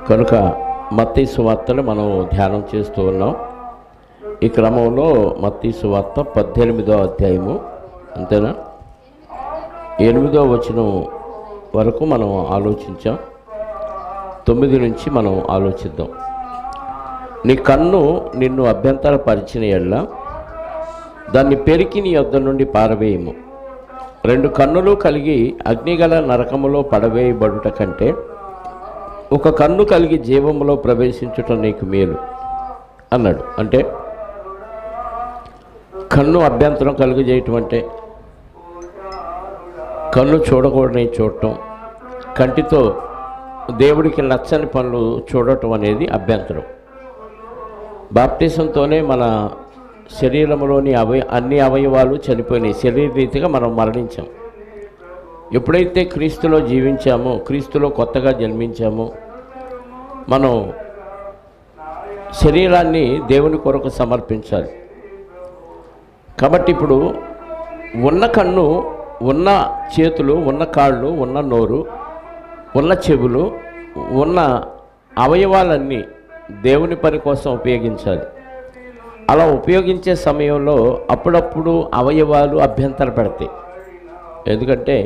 కనుక మత్తయి సువార్తను మనం ధ్యానం చేస్తూ ఉన్నాం. ఈ క్రమంలో మత్తయి సువార్త 18వ అధ్యాయము, అంతేనా, 8వ వచనం వరకు మనం ఆలోచించాం. 9 నుంచి మనం ఆలోచిద్దాం. నీ కన్ను నిన్ను అభ్యంతరపరిచిన ఎడల దాన్ని పెరికి నీ యొద్ద నుండి పారవేయము. 2 కన్నులు కలిగి అగ్నిగల నరకములో పడవేయబడుట కంటే ఒక కన్ను కలిగి జీవములో ప్రవేశించుట నీకు మేలు అన్నాడు. అంటే కన్ను అభ్యంతరం కలుగజేయటం అంటే కన్ను చూడకూడని చూడటం, కంటితో దేవుడికి నచ్చని పనులు చూడటం అనేది అభ్యంతరం. బాప్టిజంతోనే మన శరీరంలోని అన్ని అవయవాలు చనిపోయినాయి. శరీరరీతిగా మనం మరణించాం. ఎప్పుడైతే క్రీస్తులో జీవించామో, క్రీస్తులో కొత్తగా జన్మించామో, మనం శరీరాన్ని దేవుని కొరకు సమర్పించాలి. కాబట్టి ఇప్పుడు ఉన్న కన్ను, ఉన్న చేతులు, ఉన్న కాళ్ళు, ఉన్న నోరు, ఉన్న చెవులు, ఉన్న అవయవాలన్నీ దేవుని పని కోసం ఉపయోగించాలి. అలా ఉపయోగించే సమయంలో అప్పుడప్పుడు అవయవాలు అభ్యంతర పెడతాయి. ఎందుకంటే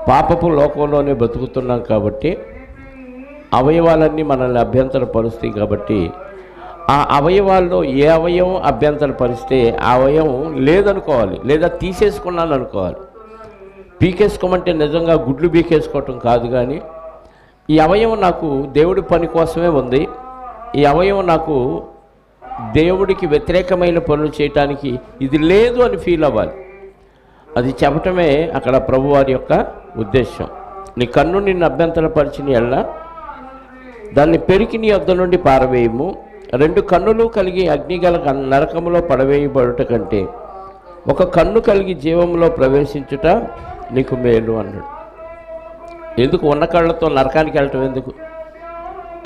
పాపపు లోకంలోనే బతుకుతున్నాం కాబట్టి అవయవాలన్నీ మనల్ని అభ్యంతరపరుస్తాయి. కాబట్టి ఆ అవయవాల్లో ఏ అవయవం అభ్యంతరపరిస్తే ఆ అవయవం లేదనుకోవాలి, లేదా తీసేసుకున్నాను అనుకోవాలి. పీకేసుకోమంటే నిజంగా గుడ్లు పీకేసుకోవటం కాదు, కానీ ఈ అవయవం నాకు దేవుడి పని కోసమే ఉంది, ఈ అవయవం నాకు దేవుడికి వ్యతిరేకమైన పనులు చేయటానికి ఇది లేదు అని ఫీల్ అవ్వాలి. అది చెప్పటమే అక్కడ ప్రభువారి యొక్క ఉద్దేశం. నీ కన్ను నిన్ను అభ్యంతరపరిచిన ఎడల దాన్ని పెరికి నీ యొద్ద నుండి పారవేయము. 2 కన్నులు కలిగి అగ్నిగల నరకములో పడవేయబడుట కంటే ఒక కన్ను కలిగి జీవములో ప్రవేశించుట నీకు మేలు అన్నాడు. ఎందుకు ఉన్న కళ్ళతో నరకానికి వెళ్ళటం ఎందుకు?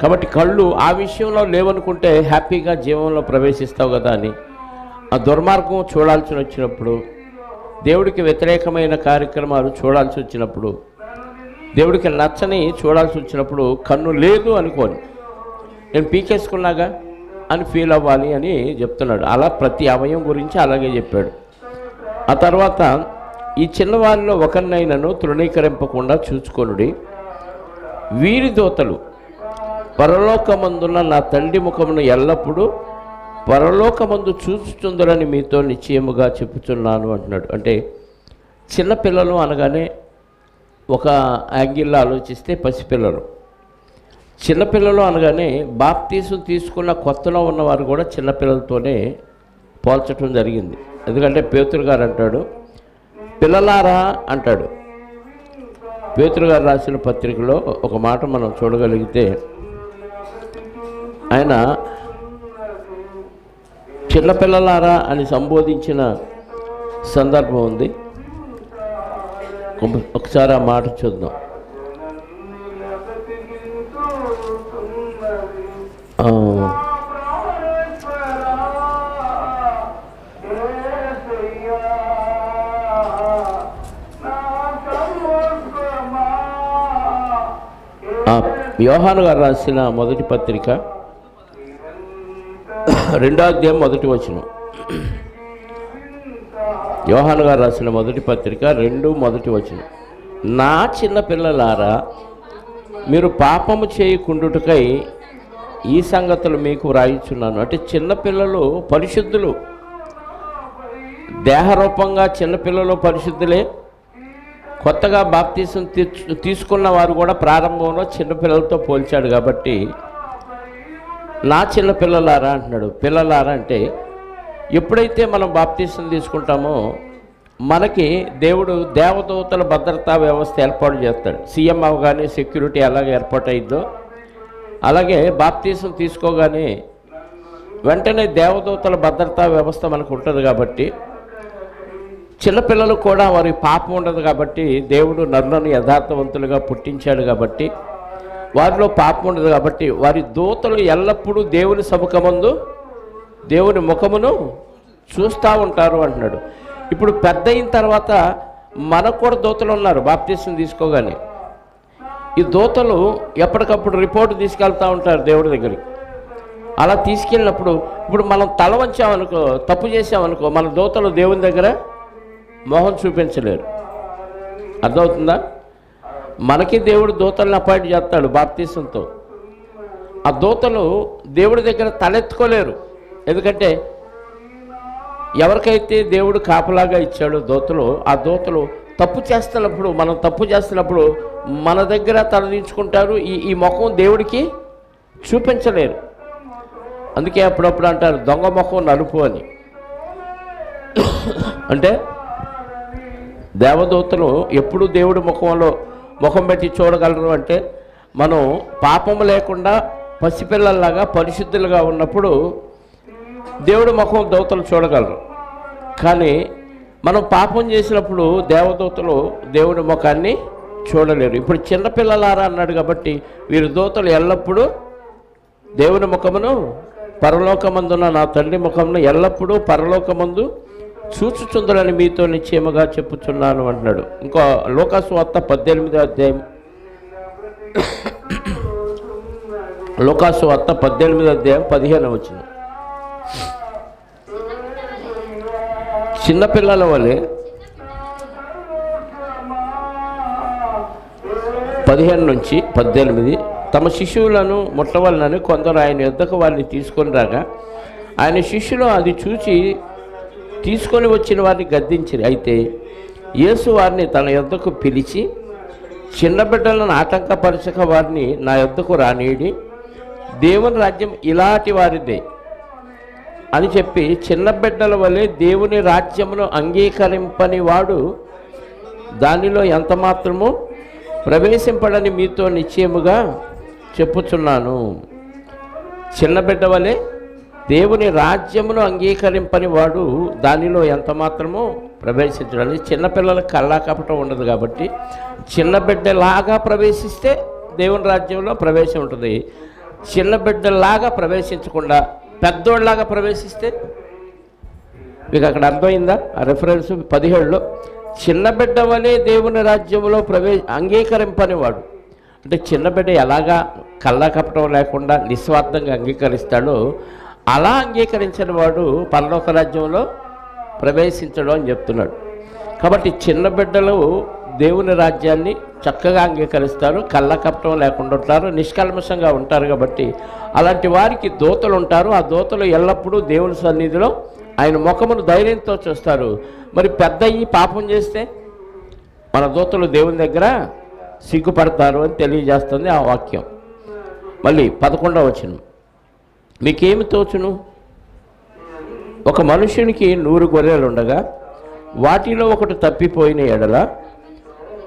కాబట్టి కళ్ళు ఆ విషయంలో లేవనుకుంటే హ్యాపీగా జీవంలో ప్రవేశిస్తావు కదా అని. ఆ దుర్మార్గం చూడాల్సి వచ్చినప్పుడు, దేవుడికి వ్యతిరేకమైన కార్యక్రమాలు చూడాల్సి వచ్చినప్పుడు, దేవుడికి నచ్చని చూడాల్సి వచ్చినప్పుడు కన్ను లేదు అనుకోని నేను పీకేసుకున్నాగా అని ఫీల్ అవ్వాలి అని చెప్తున్నాడు. అలా ప్రతి అవయవం గురించి అలాగే చెప్పాడు. ఆ తర్వాత ఈ చిన్నవారిలో ఒకరినైనను తృణీకరింపకుండా చూచుకొనుడి. వీరి దూతలు పరలోకమందున్న నా తండ్రి ముఖమును ఎల్లప్పుడూ పరలోకమందు చూచుచుందరని మీతో నిశ్చయముగా చెప్పుచున్నాను అంటున్నాడు. అంటే చిన్నపిల్లలు అనగానే ఒక యాంగిల్లో ఆలోచిస్తే పసిపిల్లలు, చిన్నపిల్లలు అనగానే బాప్తీసం తీసుకున్న కొత్తలో ఉన్నవారు కూడా చిన్నపిల్లలతోనే పోల్చడం జరిగింది. ఎందుకంటే పేతురు గారు అంటాడు, పిల్లలారా అంటాడు. పేతురు గారు రాసిన పత్రికలో ఒక మాట మనం చూడగలిగితే ఆయన చిన్నపిల్లలారా అని సంబోధించిన సందర్భం ఉంది. ఒకసారి ఆ మాట చూద్దాం. యోహాను గారు రాసిన మొదటి పత్రిక 2వ అధ్యాయం 1వ వచనం. యోహాను గారు రాసిన మొదటి పత్రిక 2:1 వచనం. నా చిన్న పిల్లలారా, మీరు పాపము చేయకుండుటకై ఈ సంగతులు మీకు వ్రాయిచున్నాను. అంటే చిన్నపిల్లలు పరిశుద్ధులు, దేహరూపంగా చిన్నపిల్లలు పరిశుద్ధులే. కొత్తగా బాప్తీసం తీసుకున్న వారు కూడా ప్రారంభంలో చిన్నపిల్లలతో పోల్చాడు. కాబట్టి నా చిన్న పిల్లలారా అంటున్నాడు. పిల్లలారా అంటే ఎప్పుడైతే మనం బాప్తీసం తీసుకుంటామో మనకి దేవుడు దేవదూతల భద్రతా వ్యవస్థ ఏర్పాటు చేస్తాడు. సీఎం అవగానే సెక్యూరిటీ ఎలాగ ఏర్పాటు అయిందో అలాగే బాప్తీసం తీసుకోగానే వెంటనే దేవదూతల భద్రతా వ్యవస్థ మనకు ఉంటుంది. కాబట్టి చిన్నపిల్లలు కూడా వారి పాపం ఉండదు. కాబట్టి దేవుడు నరులను యథార్థవంతులుగా పుట్టించాడు. కాబట్టి వారిలో పాపం ఉండదు. కాబట్టి వారి దూతలు ఎల్లప్పుడూ దేవుని సముఖమందు దేవుని ముఖమును చూస్తూ ఉంటారు అంటున్నాడు. ఇప్పుడు పెద్ద అయిన తర్వాత మనకు కూడా దూతలు ఉన్నారు బాప్తీసం తీసుకోగానే. ఈ దూతలు ఎప్పటికప్పుడు రిపోర్ట్ తీసుకెళ్తూ ఉంటారు దేవుడి దగ్గరికి. అలా తీసుకెళ్ళినప్పుడు ఇప్పుడు మనం తల వంచామనుకో, తప్పు చేసామనుకో, మన దూతలు దేవుని దగ్గర మొహం చూపించలేరు. అర్థమవుతుందా? మనకి దేవుడు దూతలను అపాయింట్ చేస్తాడు బాప్తీసంతో. ఆ దూతలు దేవుడి దగ్గర తలెత్తుకోలేరు. ఎందుకంటే ఎవరికైతే దేవుడు కాపలాగా ఇచ్చాడో దూతలు, ఆ దూతలు తప్పు చేస్తున్నప్పుడు, మనం తప్పు చేస్తున్నప్పుడు మన దగ్గర తలదించుకుంటారు. ఈ ముఖం దేవుడికి చూపించలేరు. అందుకే అప్పుడప్పుడు అంటారు దొంగ ముఖం నలుపు అని. అంటే దేవదూతలు ఎప్పుడు దేవుడి ముఖం పెట్టి చూడగలరు అంటే, మనం పాపము లేకుండా పసిపిల్లల్లాగా పరిశుద్ధులుగా ఉన్నప్పుడు దేవుడి ముఖం దూతలు చూడగలరు. కానీ మనం పాపం చేసినప్పుడు దేవదూతలు దేవుడి ముఖాన్ని చూడలేరు. ఇప్పుడు చిన్నపిల్లలారా అన్నాడు కాబట్టి వీరి దూతలు ఎల్లప్పుడూ దేవుని ముఖమును, పరలోకమందున నా తండ్రి ముఖమును ఎల్లప్పుడూ పరలోకమందు చూచుచుందులని మీతో నిశ్చయముగా చెప్పుచున్నాను అంటున్నాడు. ఇంకో లోకాసు వార్త 18వ అధ్యాయం, లోకాసు వార్త 18వ అధ్యాయం 15వ వచనం. చిన్నపిల్లల వలె 15 నుంచి 18 తమ శిశువులను ముట్టవలనని కొందరు ఆయన యొద్దకు వారిని తీసుకొని రాగా ఆయన శిష్యులు అది చూచి తీసుకొని వచ్చిన వారిని గద్దించిరి. అయితే యేసు వారిని తన యొద్దకు పిలిచి, చిన్న బిడ్డలను ఆటంకపరచక వారిని నా యొద్దకు రానీడి, దేవుని రాజ్యం ఇలాంటి వారిదే అని చెప్పి, చిన్న బిడ్డల వలె దేవుని రాజ్యమును అంగీకరింపని వాడు దానిలో ఎంత మాత్రము ప్రవేశింపడని మీతో నిశ్చయముగా చెప్పుచున్నాను. చిన్న బిడ్డ వలె దేవుని రాజ్యమును అంగీకరింపని వాడు దానిలో ఎంత మాత్రమో ప్రవేశించడానికి. చిన్నపిల్లలకు కల్లా కపటం ఉండదు కాబట్టి చిన్న బిడ్డలాగా ప్రవేశిస్తే దేవుని రాజ్యంలో ప్రవేశం ఉంటుంది. చిన్న బిడ్డలాగా ప్రవేశించకుండా పెద్దోళ్ళలాగా ప్రవేశిస్తే, మీకు అక్కడ అర్థమైందా? ఆ రెఫరెన్స్ 17లో చిన్న బిడ్డ వలె దేవుని రాజ్యంలో అంగీకరింపనివాడు అంటే చిన్న బిడ్డ ఎలాగా కల్లా కపటం లేకుండా నిస్వార్థంగా అంగీకరిస్తాడో అలా అంగీకరించిన వాడు పరలోక రాజ్యంలో ప్రవేశించడం అని చెప్తున్నాడు. కాబట్టి చిన్న బిడ్డలు దేవుని రాజ్యాన్ని చక్కగా అంగీకరిస్తారు, కళ్ళ కపటం లేకుండా ఉంటారు, నిష్కల్మషంగా ఉంటారు. కాబట్టి అలాంటి వారికి దూతలు ఉంటారు. ఆ దూతలు ఎల్లప్పుడూ దేవుని సన్నిధిలో ఆయన ముఖమును ధైర్యంతో చూస్తారు. మరి పెద్ద పాపం చేస్తే మన దూతలు దేవుని దగ్గర సిగ్గుపడతారు అని తెలియజేస్తుంది ఆ వాక్యం. మళ్ళీ 11వ వచనం, మీకేమి తోచును? ఒక మనుషునికి 100 గొర్రెలు ఉండగా వాటిలో ఒకటి తప్పిపోయిన ఎడల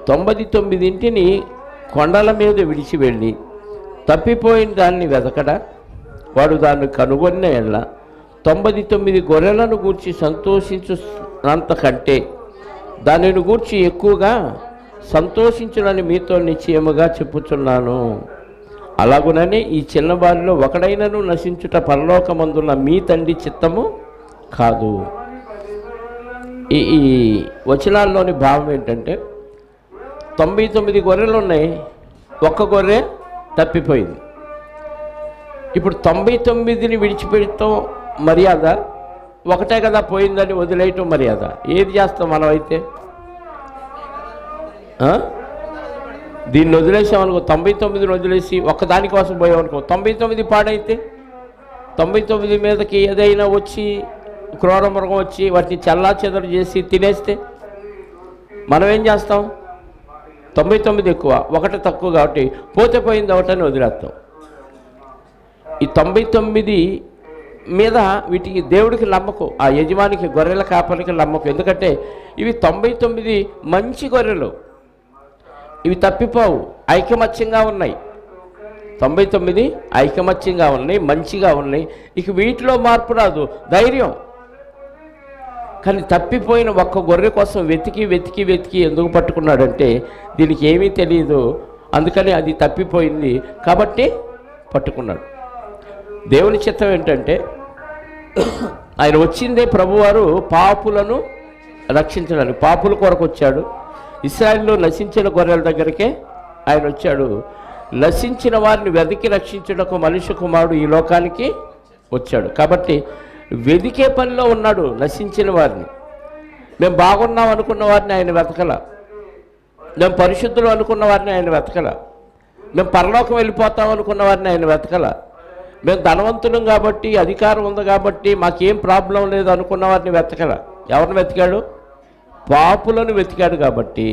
99 కొండల మీద విడిచి వెళ్ళి తప్పిపోయిన దాన్ని వెతకడా? వాడు దాన్ని కనుగొన్న ఎడల 99 గొర్రెలను గూర్చి సంతోషించున్నంతకంటే దానిని గూర్చి ఎక్కువగా సంతోషించునని మీతో నిశ్చయముగా చెప్పుచున్నాను. అలాగుననే ఈ చిన్నవారిలో ఒకడైనను నశించుట పరలోకమందున్న మీ తండ్రి చిత్తము కాదు. ఈ వచనాల్లోని భావం ఏంటంటే 99 గొర్రెలు ఉన్నాయి, ఒక్క గొర్రె తప్పిపోయింది. ఇప్పుడు 99ని విడిచిపెడతాం మర్యాద, ఒకటే కదా పోయిందని వదిలేయటం మర్యాద. ఏది చేస్తాం మనం అయితే? దీన్ని వదిలేసామనుకో, 99ని వదిలేసి ఒక్కదాని కోసం పోయామనుకో, 99 పాడైతే 99 మీదకి ఏదైనా వచ్చి క్రూర మృగం వచ్చి వాటిని చల్లా చెదరు చేసి తినేస్తే మనం ఏం చేస్తాం? 99 ఎక్కువ, ఒకటి తక్కువ కాబట్టి పోతే పోయింది ఒకటని వదిలేస్తాం. ఈ 99 మీద వీటికి దేవుడికి నమ్మకం, ఆ యజమానికి గొర్రెల కాపరికి నమ్మకం. ఎందుకంటే ఇవి 99 మంచి గొర్రెలు, ఇవి తప్పిపోవు, ఐకమత్యంగా ఉన్నాయి. 99 ఐకమత్యంగా ఉన్నాయి, మంచిగా ఉన్నాయి. ఇక వీటిలో మార్పు రాదు, ధైర్యం. కానీ తప్పిపోయిన ఒక్క గొర్రె కోసం వెతికి వెతికి వెతికి ఎందుకు పట్టుకున్నాడంటే దీనికి ఏమీ తెలియదు, అందుకని అది తప్పిపోయింది కాబట్టి పట్టుకున్నాడు. దేవుని చిత్తం ఏంటంటే ఆయన వచ్చిందే ప్రభువారు పాపులను రక్షించడానికి, పాపుల కొరకు వచ్చాడు. ఇశ్రాయేలులో నశించిన గొర్రెల దగ్గరికే ఆయన వచ్చాడు. నశించిన వారిని వెతికి రక్షించుటకు మనుష్య కుమారుడు ఈ లోకానికి వచ్చాడు. కాబట్టి వెతికే పనిలో ఉన్నాడు. నశించిన వారిని, మేము బాగున్నాం అనుకున్న వారిని ఆయన వెతకల, మేము పరిశుద్ధులు అనుకున్న వారిని ఆయన వెతకల, మేము పరలోకం వెళ్ళిపోతాం అనుకున్న వారిని ఆయన వెతకల, మేము ధనవంతులం కాబట్టి అధికారం ఉంది కాబట్టి మాకేం ప్రాబ్లం లేదు అనుకున్న వారిని వెతకల. ఎవరిని వెతికాడు? పాపులను వెతికాడు. కాబట్టి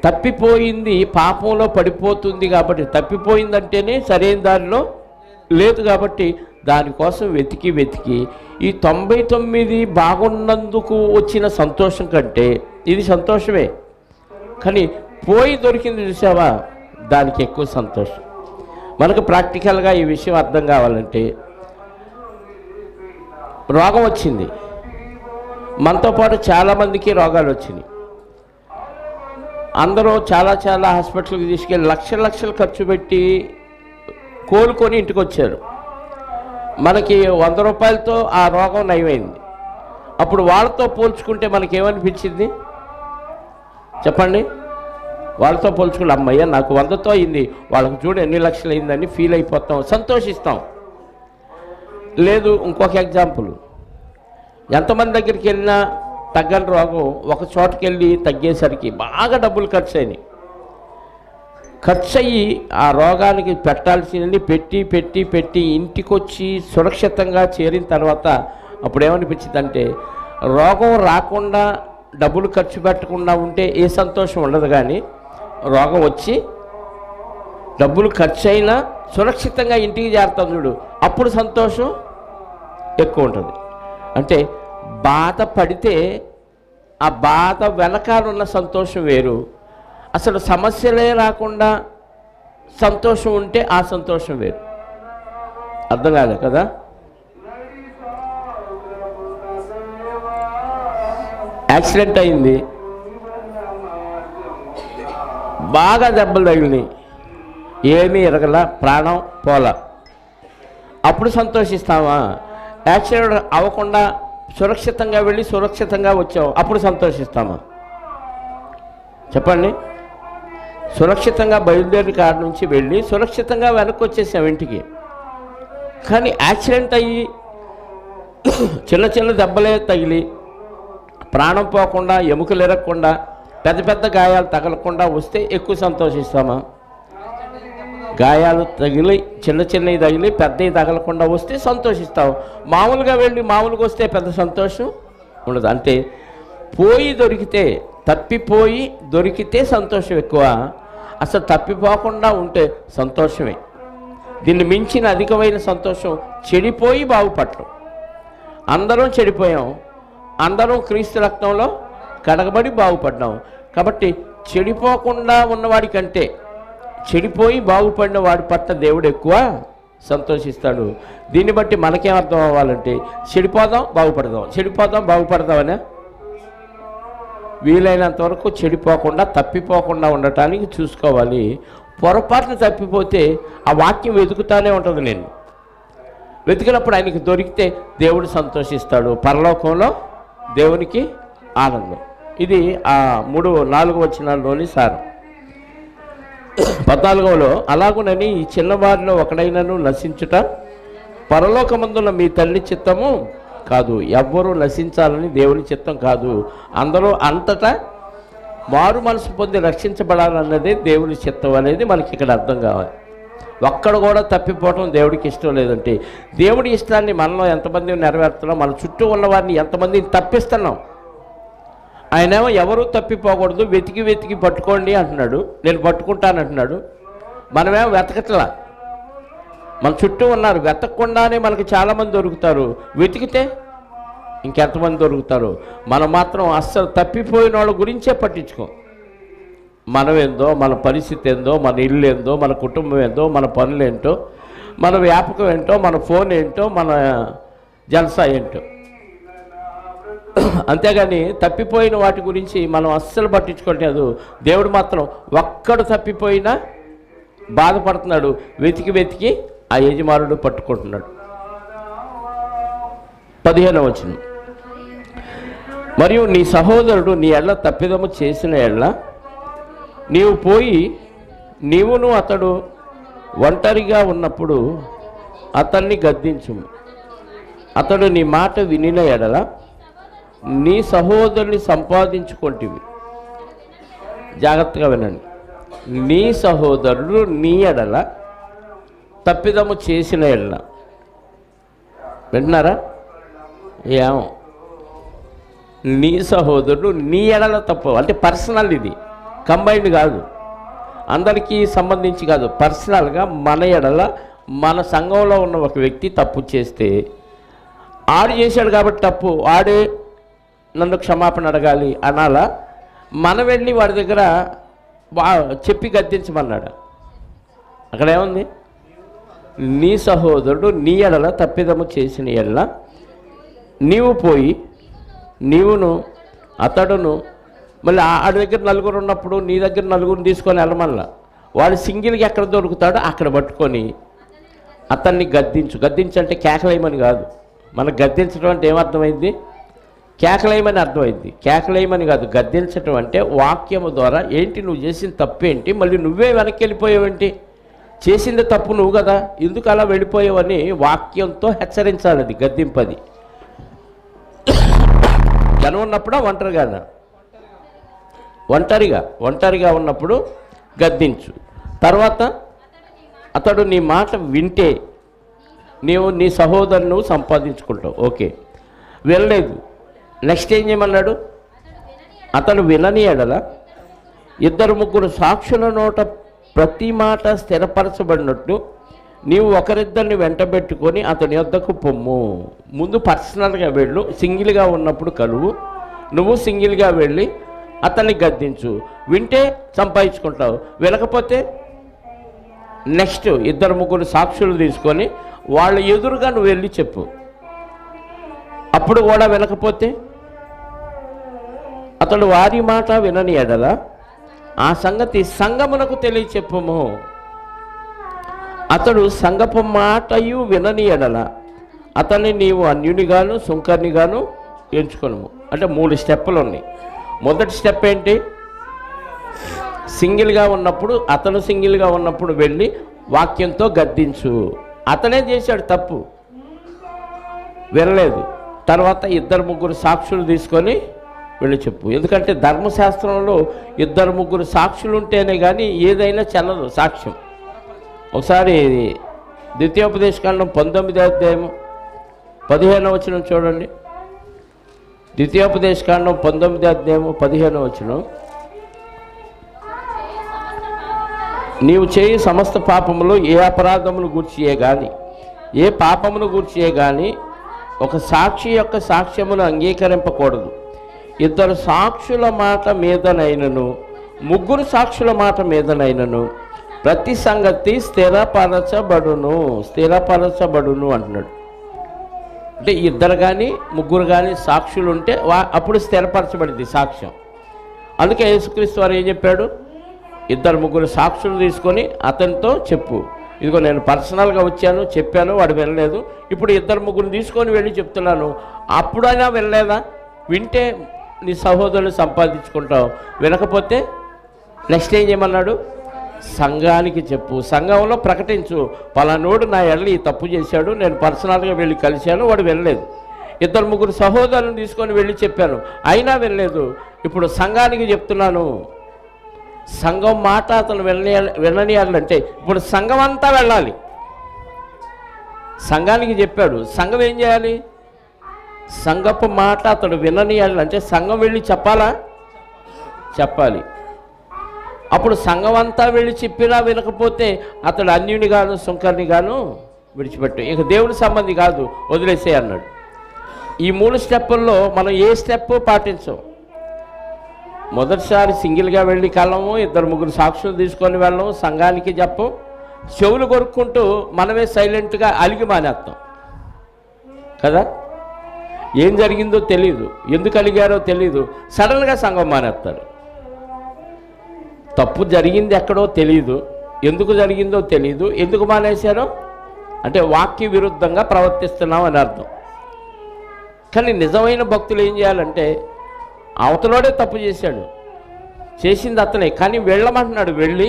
తప్పిపోయింది పాపంలో పడిపోతుంది కాబట్టి, తప్పిపోయిందంటేనే సరైన దారిలో లేదు కాబట్టి దానికోసం వెతికి వెతికి ఈ 99 బాగున్నందుకు వచ్చిన సంతోషం కంటే ఇది సంతోషమే, కానీ పోయి దొరికింది చూసావా, దానికి ఎక్కువ సంతోషం. మనకు ప్రాక్టికల్గా ఈ విషయం అర్థం కావాలంటే, రోగం వచ్చింది, మనతో పాటు చాలామందికి రోగాలు వచ్చినాయి. అందరూ చాలా హాస్పిటల్కి తీసుకెళ్ళి లక్షలు ఖర్చు పెట్టి కోలుకొని ఇంటికి వచ్చారు. మనకి 100 రూపాయలతో ఆ రోగం నయమైంది. అప్పుడు వాళ్ళతో పోల్చుకుంటే మనకేమనిపించింది చెప్పండి? వాళ్ళతో పోల్చుకుంటే అమ్మయ్య నాకు 100తో అయింది, వాళ్ళకి చూడు ఎన్ని లక్షలు అయిందని ఫీల్ అయిపోతాం, సంతోషిస్తాం. లేదు, ఇంకొక ఎగ్జాంపుల్, ఎంతమంది దగ్గరికి వెళ్ళినా తగ్గని రోగం ఒక చోటుకి వెళ్ళి తగ్గేసరికి బాగా డబ్బులు ఖర్చు అయినాయి. ఖర్చు అయ్యి ఆ రోగానికి పెట్టాల్సినవి పెట్టి పెట్టి పెట్టి ఇంటికి వచ్చి సురక్షితంగా చేరిన తర్వాత అప్పుడు ఏమనిపించిందంటే, రోగం రాకుండా డబ్బులు ఖర్చు పెట్టకుండా ఉంటే ఏ సంతోషం ఉండదు, కానీ రోగం వచ్చి డబ్బులు ఖర్చు అయినా సురక్షితంగా ఇంటికి చేరుతాం చూడు, అప్పుడు సంతోషం ఎక్కువ ఉంటుంది. అంటే బాధపడితే ఆ బాధ వెనకాలన్న సంతోషం వేరు, అసలు సమస్యలే రాకుండా సంతోషం ఉంటే ఆ సంతోషం వేరు. అర్థం కాలే కదా? యాక్సిడెంట్ అయింది, బాగా దెబ్బలు తగిలినాయి, ఏమీ ఎరగల, ప్రాణం పోలా, అప్పుడు సంతోషిస్తామా? యాక్సిడెంట్ అవ్వకుండా సురక్షితంగా వెళ్ళి సురక్షితంగా వచ్చాం, అప్పుడు సంతోషిస్తామా చెప్పండి? సురక్షితంగా బయలుదేరి కాడ నుంచి వెళ్ళి సురక్షితంగా వెనక్కి వచ్చేసాం ఇంటికి. కానీ యాక్సిడెంట్ అయ్యి చిన్న దెబ్బలే తగిలి ప్రాణం పోకుండా, ఎముకలు ఎరగకుండా, పెద్ద గాయాలు తగలకుండా వస్తే ఎక్కువ సంతోషిస్తామా? గాయాలు తగిలి చిన్నవి తగిలి పెద్దవి తగలకుండా వస్తే సంతోషిస్తాం. మామూలుగా వెళ్ళి మామూలుగా వస్తే పెద్ద సంతోషం ఉండదు. అంటే పోయి దొరికితే, తప్పిపోయి దొరికితే సంతోషం ఎక్కువ, అసలు తప్పిపోకుండా ఉంటే సంతోషమే. దీన్ని మించిన అధికమైన సంతోషం చెడిపోయి బాగుపడటం. అందరం చెడిపోయాం, అందరం క్రీస్తు రక్తంలో కడగబడి బాగుపడ్డాం. కాబట్టి చెడిపోకుండా ఉన్నవాడి కంటే చెడిపోయి బాగుపడిన వాడి పట్ల దేవుడు ఎక్కువ సంతోషిస్తాడు. దీన్ని బట్టి మనకేం అర్థం అవ్వాలంటే, చెడిపోదాం బాగుపడదామనే వీలైనంత వరకు చెడిపోకుండా తప్పిపోకుండా ఉండటానికి చూసుకోవాలి. పొరపాటున తప్పిపోతే ఆ వాక్యం వెతుకుతానే ఉంటుంది. నేను వెతికినప్పుడు ఆయనకి దొరికితే దేవుడు సంతోషిస్తాడు, పరలోకంలో దేవునికి ఆనందం. ఇది ఆ 3-4 వచనాల్లోని సారం. 14లో అలాగునని ఈ చిన్నవారిలో ఒకడైనను నశించుట పరలోకమందున మీ తల్లి చిత్తము కాదు, ఎవ్వరూ నశించాలని దేవుని చిత్తం కాదు, అందరూ అంతటా మారు మనసు పొంది రక్షించబడాలన్నదే దేవుని చిత్తం అనేది మనకి ఇక్కడ అర్థం కావాలి. ఒక్కడ కూడా తప్పిపోవటం దేవుడికి ఇష్టం లేదంటే, దేవుడి ఇష్టాన్ని మనలో ఎంతమంది నెరవేరుతున్నాం, మన చుట్టూ ఉన్న వారిని ఎంతమందిని తప్పిస్తున్నాం. ఆయనేమో ఎవరూ తప్పిపోకూడదు, వెతికి పట్టుకోండి అంటున్నాడు, నేను పట్టుకుంటానంటున్నాడు. మనమేమో వెతకట్లా, మన చుట్టూ ఉన్నారు, వెతకకుండానే మనకు చాలామంది దొరుకుతారు, వెతికితే ఇంకెంతమంది దొరుకుతారు. మనం మాత్రం అస్సలు తప్పిపోయిన వాళ్ళ గురించే పట్టించుకోం. మనం ఏందో, మన పరిస్థితి ఏందో, మన ఇల్లు ఏందో, మన కుటుంబం ఏందో, మన పనులు ఏంటో, మన వ్యాపకం ఏంటో, మన ఫోన్ ఏంటో, మన జల్సా ఏంటో. అంతేగాని తప్పిపోయిన వాటి గురించి మనం అస్సలు పట్టించుకోవట్లేదు. దేవుడు మాత్రం ఒక్కడు తప్పిపోయినా బాధపడుతున్నాడు, వెతికి ఆ యజమానుడు పట్టుకుంటున్నాడు. 15వ వచనం, మరియు నీ సహోదరుడు నీ ఎడ్ల తప్పిదము చేసిన ఎడ్ల నీవు పోయి నీవును అతడు ఒంటరిగా ఉన్నప్పుడు అతన్ని గద్దించుము. అతడు నీ మాట వినిన ఎడల నీ సహోదరుని సంపాదించుకొంటివి. జాగ్రత్తగా వినండి. నీ సహోదరుడు నీ ఎడల తప్పిదము చేసిన ఎడల, వింటున్నారా? ఏమో నీ సహోదరుడు నీ ఎడల తప్పు అంటే పర్సనల్, ఇది కంబైన్డ్ కాదు, అందరికీ సంబంధించి కాదు, పర్సనల్గా మన ఎడల మన సంఘంలో ఉన్న ఒక వ్యక్తి తప్పు చేస్తే, ఆడు చేశాడు కాబట్టి తప్పు, ఆడే నన్ను క్షమాపణ అడగాలి అనాలా? మనం వెళ్ళి వాడి దగ్గర చెప్పి గద్దించమన్నాడు. అక్కడ ఏముంది? నీ సహోదరుడు నీ ఎడల తప్పిదము చేసిన ఎడల నీవు పోయి నీవును అతడును, మళ్ళీ ఆడి దగ్గర నలుగురు ఉన్నప్పుడు నీ దగ్గర నలుగురిని తీసుకొని వెళ్ళమల్లా. వాడు సింగిల్గా ఎక్కడ దొరుకుతాడో అక్కడ పట్టుకొని అతన్ని గద్దించు. గద్దించంటే కేకలేయమని కాదు. మనకు గద్దించడం అంటే ఏమర్థమైంది? కేకలేయమని అర్థమైంది. కేకలేయమని కాదు, గద్దించడం అంటే వాక్యము ద్వారా ఏంటి నువ్వు చేసిన తప్పేంటి, మళ్ళీ నువ్వే వెనక్కి వెళ్ళిపోయావేంటి, చేసింది తప్పు నువ్వు కదా, ఎందుకు అలా వెళ్ళిపోయావని వాక్యంతో హెచ్చరించాలి. అది గద్దింపది. జనం ఉన్నప్పుడా ఒంటరిగానా? ఒంటరిగా ఉన్నప్పుడు గద్దించు. తర్వాత అతడు నీ మాట వింటే నీవు నీ సహోదరును సంపాదించుకుంటావు. ఓకే, వెళ్ళలేదు. నెక్స్ట్ ఏం చేయమన్నాడు? అతను వినని ఎడల 2-3 సాక్షుల నోట ప్రతి మాట స్థిరపరచబడినట్టు నీవు ఒకరిద్దరిని వెంటబెట్టుకొని అతని వద్దకు పొమ్ము. ముందు పర్సనల్గా వెళ్ళు, సింగిల్గా ఉన్నప్పుడు కలువు. నువ్వు సింగిల్గా వెళ్ళి అతన్ని గద్దించు. వింటే సంపాదించుకుంటావు, వినకపోతే నెక్స్ట్ 2-3 సాక్షులు తీసుకొని వాళ్ళ ఎదురుగా నువ్వు వెళ్ళి చెప్పు. అప్పుడు కూడా వినకపోతే అతడు వారి మాట వినని ఎడల ఆ సంగతి సంఘమునకు తెలియచెప్పుము. అతడు సంఘపు మాటయు వినని ఎడల అతన్ని నీవు అన్యునిగాను సుంకర్నిగాను ఎంచుకొనుము. అంటే 3 స్టెప్పులు ఉన్నాయి. మొదటి స్టెప్ ఏంటి? సింగిల్గా ఉన్నప్పుడు, అతను సింగిల్గా ఉన్నప్పుడు వెళ్ళి వాక్యంతో గద్దించు. అతనే చేశాడు తప్పు, వినలేదు. తర్వాత 2-3 సాక్షులు తీసుకొని వెళ్ళి చెప్పు. ఎందుకంటే ధర్మశాస్త్రంలో 2-3 సాక్షులు ఉంటేనే కానీ ఏదైనా చెల్లదు సాక్ష్యం. ఒకసారి ద్వితీయోపదేశకాండం 19వ అధ్యాయము 15వ వచనం చూడండి. ద్వితీయోపదేశకాండం 19వ అధ్యాయము 15వ వచనం. నీవు చేయి సమస్త పాపములు ఏ అపరాధమును గూర్చియే గాని ఏ పాపమును గూర్చియే గాని ఒక సాక్షి యొక్క సాక్ష్యమును అంగీకరింపకూడదు. 2 సాక్షుల మాట మీదనైనను 3 సాక్షుల మాట మీదనైనను ప్రతి సంగతి స్థిరపరచబడును అంటున్నాడు. అంటే 2 కానీ 3 కానీ సాక్షులు ఉంటే అప్పుడు స్థిరపరచబడింది సాక్ష్యం. అందుకే యేసుక్రీస్తు వారు ఏం చెప్పాడు? 2-3 సాక్షులు తీసుకొని అతనితో చెప్పు. ఇదిగో నేను పర్సనల్గా వచ్చాను, చెప్పాను, వాడు వినలేదు. ఇప్పుడు 2-3 తీసుకొని వెళ్ళి చెప్తున్నాను. అప్పుడైనా వినలేదా? వింటే నీ సహోదరుని సంపాదించుకుంటావు, వినకపోతే నెక్స్ట్ ఏం చేయమన్నాడు? సంఘానికి చెప్పు, సంఘంలో ప్రకటించు. పలానోడు నా ఎడల ఈ తప్పు చేశాడు, నేను పర్సనల్గా వెళ్ళి కలిశాను, వాడు వినలేదు. 2-3 సహోదరులను తీసుకొని వెళ్ళి చెప్పాను, అయినా వినలేదు. ఇప్పుడు సంఘానికి చెప్తున్నాను. సంఘం మాట అతను విననియాలంటే ఇప్పుడు సంఘం అంతా వెళ్ళాలి. సంఘానికి చెప్పాడు, సంఘం ఏం చేయాలి? సంఘపు మాట అతడు విననియాలంటే సంఘం వెళ్ళి చెప్పాలా? చెప్పాలి. అప్పుడు సంఘం అంతా వెళ్ళి చెప్పినా వినకపోతే అతడు అన్యునిగాను సుంకర్నిగాను విడిచిపెట్టు. ఇక దేవుడి సంబంధి కాదు, వదిలేసే అన్నాడు. ఈ 3 స్టెప్పుల్లో మనం ఏ స్టెప్పు పాటించం. మొదటిసారి సింగిల్గా వెళ్ళి కలము, 2-3 సాక్షులు తీసుకొని వెళ్ళము, సంఘానికి చెప్పం, చెవులు కొరుక్కుంటూ మనమే సైలెంట్గా అలిగి మానేస్తాం కదా. ఏం జరిగిందో తెలీదు, ఎందుకు అలిగారో తెలీదు, సడన్గా సంఘం మానేస్తారు. తప్పు జరిగింది ఎక్కడో తెలీదు, ఎందుకు జరిగిందో తెలీదు, ఎందుకు మానేశారో అంటే వాక్య విరుద్ధంగా ప్రవర్తిస్తున్నాం అని అర్థం. కానీ నిజమైన భక్తులు ఏం చేయాలంటే అవతలోడే తప్పు చేశాడు, చేసింది అతనే, కానీ వెళ్ళమంటున్నాడు, వెళ్ళి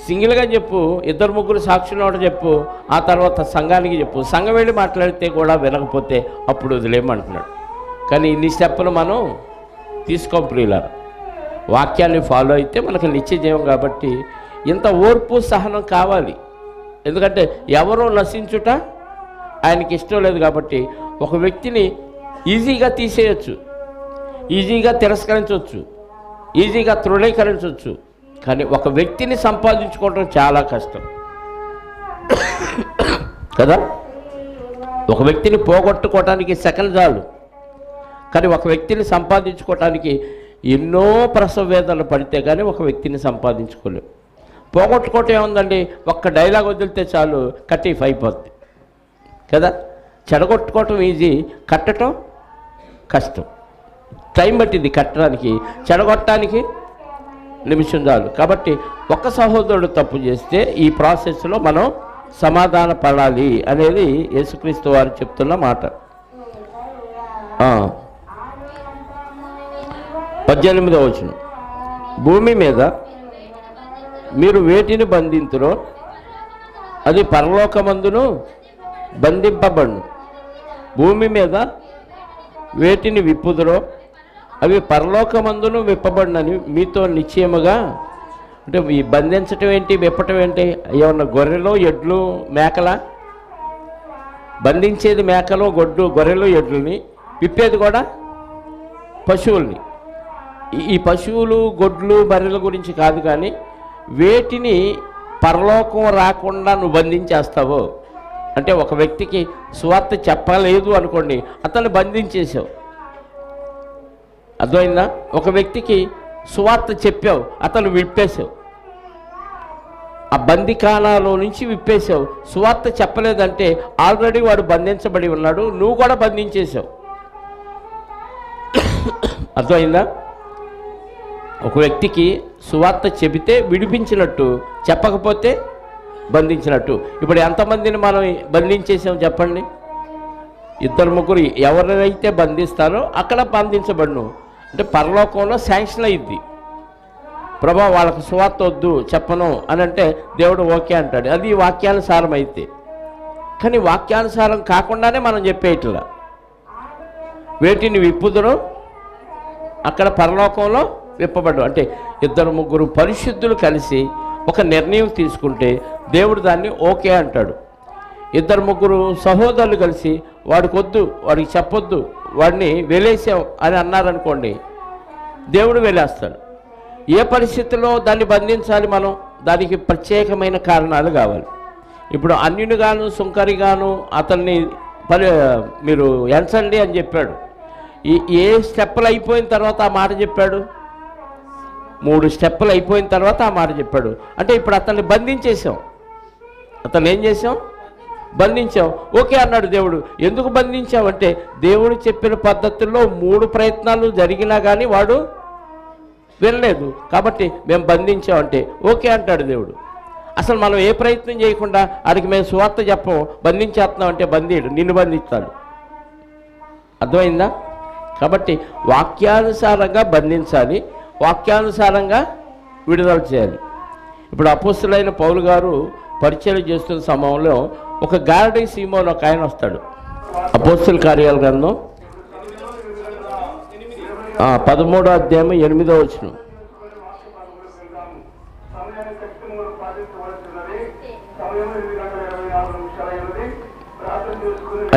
సింగిల్గా చెప్పు, 2-3 సాక్షులు చెప్పు, ఆ తర్వాత సంఘానికి చెప్పు. సంఘం వెళ్ళి మాట్లాడితే కూడా వినకపోతే అప్పుడు వదిలేయమంటున్నాడు. కానీ ఇన్ని స్టెప్పులు మనం తీసుకోం ప్రియులారా. వాక్యాన్ని ఫాలో అయితే మనకు నిత్య జీవం. కాబట్టి ఇంత ఓర్పు సహనం కావాలి. ఎందుకంటే ఎవరో నశించుట ఆయనకి ఇష్టం లేదు. కాబట్టి ఒక వ్యక్తిని ఈజీగా తీసేయచ్చు, ఈజీగా తిరస్కరించవచ్చు, ఈజీగా తృణీకరించవచ్చు. కానీ ఒక వ్యక్తిని సంపాదించుకోవడం చాలా కష్టం కదా. ఒక వ్యక్తిని పోగొట్టుకోవటానికి సెకండ్ చాలు, కానీ ఒక వ్యక్తిని సంపాదించుకోవటానికి ఎన్నో ప్రసవ వేదనలు పడితే కానీ ఒక వ్యక్తిని సంపాదించుకోలేము. పోగొట్టుకోవటం ఏముందండి, ఒక్క డైలాగ్ వదిలితే చాలు కట్టిఫ్ అయిపోద్ది కదా. చెడగొట్టుకోవటం ఈజీ, కట్టడం కష్టం. టైం పట్టింది కట్టడానికి, చెడగొట్టడానికి నిమిషం చాలు. కాబట్టి ఒక సహోదరుడు తప్పు చేస్తే ఈ ప్రాసెస్లో మనం సమాధాన పడాలి అనేది యేసుక్రీస్తు వారు చెప్తున్న మాట. 18వ వచనం, భూమి మీద మీరు వేటిని బంధింతురో అది పరలోకమందును బంధింపబడును, భూమి మీద వేటిని విప్పుదురో అవి పరలోకమందును విప్పబడినని మీతో నిశ్చయముగా. అంటే ఈ బంధించటం ఏంటి, విప్పటం ఏంటి? ఏమన్నా గొర్రెలు, ఎడ్లు, మేకల? బంధించేది మేకలు, గొర్రెలు, ఎడ్లని, విప్పేది కూడా పశువుల్ని. ఈ పశువులు, గొడ్లు, బర్రెల గురించి కాదు, కానీ వేటిని పరలోకం రాకుండా నువ్వు బంధించేస్తావో. అంటే ఒక వ్యక్తికి సువార్త చెప్పలేదు అనుకోండి, అతన్ని బంధించేసావు. అర్థమైందా? ఒక వ్యక్తికి సువార్త చెప్పావు, అతను విప్పేశావు, ఆ బందికానాలో నుంచి విప్పేశావు. సువార్త చెప్పలేదంటే ఆల్రెడీ వాడు బంధించబడి ఉన్నాడు, నువ్వు కూడా బంధించేశావు. అర్థమైందా? ఒక వ్యక్తికి సువార్త చెబితే విడిపించినట్టు, చెప్పకపోతే బంధించినట్టు. ఇప్పుడు ఎంతమందిని మనం బంధించేసాం చెప్పండి? 2-3 ఎవరైతే బంధిస్తారో అక్కడ బంధించబడును. అంటే పరలోకంలో శాంక్షన్ అయ్యిద్ది. ప్రభా వాళ్ళకు సువార్త వద్దు, చెప్పను అని అంటే దేవుడు ఓకే అంటాడు. అది వాక్యానుసారం అయితే. కానీ వాక్యానుసారం కాకుండానే మనం చెప్పేయట్లా. వేటిని విప్పుదురో అక్కడ పరలోకంలో విప్పబడ్డు. అంటే 2-3 పరిశుద్ధులు కలిసి ఒక నిర్ణయం తీసుకుంటే దేవుడు దాన్ని ఓకే అంటాడు. 2-3 సహోదరులు కలిసి వాడికి వద్దు, వాడికి చెప్పొద్దు, వాడిని వెలేసాం అని అన్నారనుకోండి, దేవుడు వెలేస్తాడు. ఏ పరిస్థితుల్లో దాన్ని బంధించాలి మనం? దానికి ప్రత్యేకమైన కారణాలు కావాలి. ఇప్పుడు అన్యునిగాను సుంకరిగాను అతన్ని మీరు ఎంచండి అని చెప్పాడు. ఏ స్టెప్పులు అయిపోయిన తర్వాత ఆ మాట చెప్పాడు? 3 స్టెప్పులు అయిపోయిన తర్వాత ఆ మాట చెప్పాడు. అంటే ఇప్పుడు అతన్ని బంధించేసాం. అతను ఏం చేసాం? బంధించాం. ఓకే అన్నాడు దేవుడు. ఎందుకు బంధించామంటే దేవుడు చెప్పిన పద్ధతుల్లో 3 ప్రయత్నాలు జరిగినా కానీ వాడు వినలేదు, కాబట్టి మేము బంధించామంటే ఓకే అంటాడు దేవుడు. అసలు మనం ఏ ప్రయత్నం చేయకుండా వాడికి మేము సువార్త చెప్పం, బంధించేస్తున్నాం అంటే బంధీడు, నిన్ను బంధిస్తాడు. అర్థమైందా? కాబట్టి వాక్యానుసారంగా బంధించాలి, వాక్యానుసారంగా విడుదల చేయాలి. ఇప్పుడు అపోస్తులైన పౌలు గారు పరిచయం చేస్తున్న సమయంలో ఒక గారడీ సీమోన్ ఒక ఆయన వస్తాడు. అపోస్తుల కార్యాల గ్రంథం 13వ అధ్యాయం 8వ వచనం.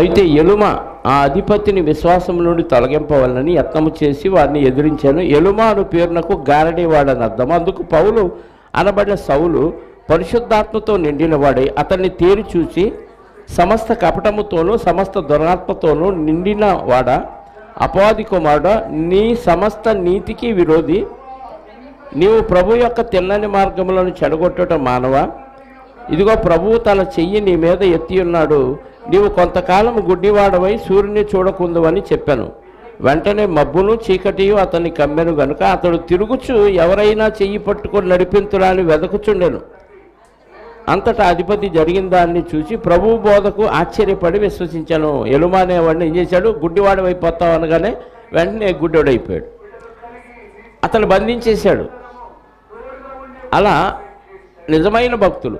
అయితే ఎలుమ ఆ అధిపతిని విశ్వాసం నుండి తొలగింపవాలని యత్నము చేసి వారిని ఎదిరించాను. ఎలుమ అను పేరునకు గారడీ వాడని అర్థం. అందుకు పౌలు అనబడిన సౌలు పరిశుద్ధాత్మతో నిండినవాడై అతన్ని తేరి చూసి, సమస్త కపటముతోనూ సమస్త దురాత్మతోనూ నిండిన వాడ, అపవాది కుమారుడా, నీ సమస్త నీతికి విరోధి, నీవు ప్రభు యొక్క తిన్నని మార్గములను చెడగొట్టడం మానవా? ఇదిగో ప్రభువు తన చెయ్యి నీ మీద ఎత్తి ఉన్నాడు, నీవు కొంతకాలం గుడ్డివాడవై సూర్యుని చూడకుందువని చెప్పాను. వెంటనే మబ్బును చీకటియు అతన్ని కమ్మెను గనుక అతడు తిరుగుచు ఎవరైనా చెయ్యి పట్టుకొని నడిపింతురా అని వెదకుచుండెను. అంతటా అధిపతి జరిగిన దాన్ని చూసి ప్రభువు బోధకు ఆశ్చర్యపడి విశ్వసించాను. ఎలుమ అనేవాడిని ఏం చేశాడు? గుడ్డివాడు అయిపోతావు అనగానే వెంటనే గుడ్డివాడైపోయాడు. అతను బంధించేశాడు. అలా నిజమైన భక్తులు,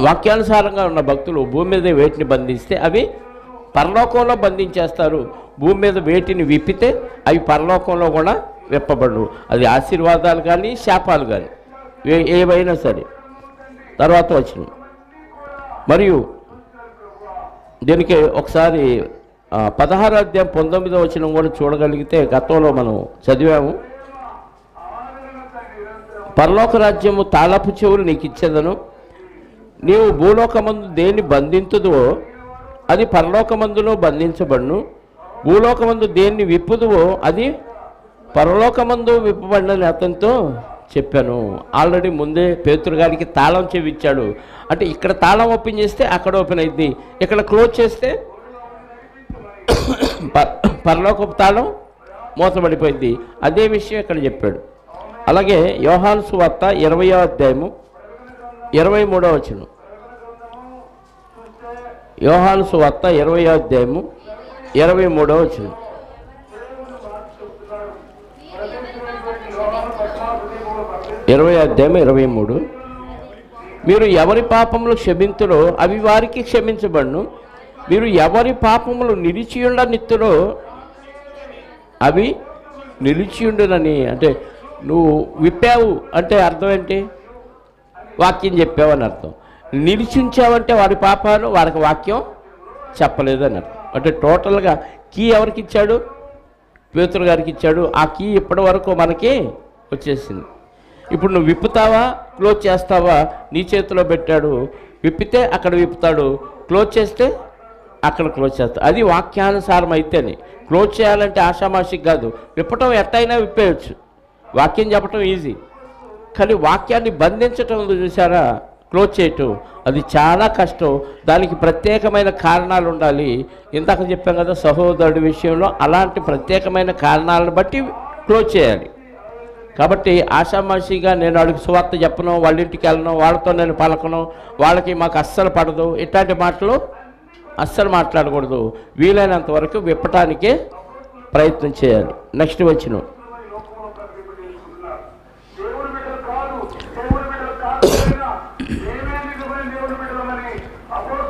వాక్యానుసారంగా ఉన్న భక్తులు భూమి మీద వేటిని బంధిస్తే అవి పరలోకంలో బంధించేస్తారు. భూమి మీద వేటిని విప్పితే అవి పరలోకంలో కూడా విప్పబడు. అది ఆశీర్వాదాలు కానీ శాపాలు కానీ ఏవైనా సరే. తర్వాత వచ్చిన మరియు దీనికి ఒకసారి 16వ అధ్యాయం 19వ వచనం కూడా చూడగలిగితే గతంలో మనం చదివాము. పరలోక రాజ్యము తాళపు చెవులు నీకు ఇచ్చేదను, నీవు భూలోకమందు దేన్ని బంధించుదో అది పరలోకమందులో బంధించబడును, భూలోకమందు దేన్ని విప్పుదువో అది పరలోకమందు విప్పబడినని అతనితో చెప్పాను. ఆల్రెడీ ముందే పేతురు గారికి తాళం చెవి ఇచ్చాడు. అంటే ఇక్కడ తాళం ఓపెన్ చేస్తే అక్కడ ఓపెన్ అయింది, ఇక్కడ క్లోజ్ చేస్తే పరలోకపు తాళం మూతబడిపోయింది. అదే విషయం ఇక్కడ చెప్పాడు. అలాగే యోహాను సువార్త 20వ అధ్యాయము 23వ వచనం. యోహాను సువార్త 20వ అధ్యాయము 23వ వచనం. ఇరవై అధ్యాయం 23. మీరు ఎవరి పాపములు క్షమింతురో అవి వారికి క్షమించబడును, మీరు ఎవరి పాపములు నిలిచియుండ నిత్తురో అవి నిలిచియుండునని. అంటే నువ్వు విప్పావు అంటే అర్థం ఏంటి? వాక్యం చెప్పావు అని అర్థం. నిలిచించావంటే వారి పాపాలు వారికి వాక్యం చెప్పలేదు అని అర్థం. అంటే టోటల్గా కీ ఎవరికి ఇచ్చాడు? పేతురు గారికి ఇచ్చాడు. ఆ కీ ఇప్పటి వరకు మనకి వచ్చేసింది. ఇప్పుడు నువ్వు విప్పుతావా క్లోజ్ చేస్తావా నీ చేతిలో పెట్టాడు. విప్పితే అక్కడ విప్పుతాడు, క్లోజ్ చేస్తే అక్కడ క్లోజ్ చేస్తాడు. అది వాక్యానుసారం అయితేనే. క్లోజ్ చేయాలంటే ఆషామాషికి కాదు, విప్పటం ఎట్టయినా విప్పేయచ్చు. వాక్యం చెప్పటం ఈజీ, కానీ వాక్యాన్ని బంధించటం చూసారా, క్లోజ్ చేయటం అది చాలా కష్టం. దానికి ప్రత్యేకమైన కారణాలు ఉండాలి. ఇందాక చెప్పాం కదా సహోదరుడి విషయంలో, అలాంటి ప్రత్యేకమైన కారణాలను బట్టి క్లోజ్ చేయాలి. కాబట్టి ఆషామాషిగా నేను వాడికి సువార్త చెప్పను, వాళ్ళ ఇంటికి వెళ్ళను, వాళ్ళతో నేను పలకను, వాళ్ళకి మాకు అస్సలు పడదు, ఇట్లాంటి మాటలు అస్సలు మాట్లాడకూడదు. వీలైనంత వరకు విప్పటానికే ప్రయత్నం చేయాలి. నెక్స్ట్ వచ్చిన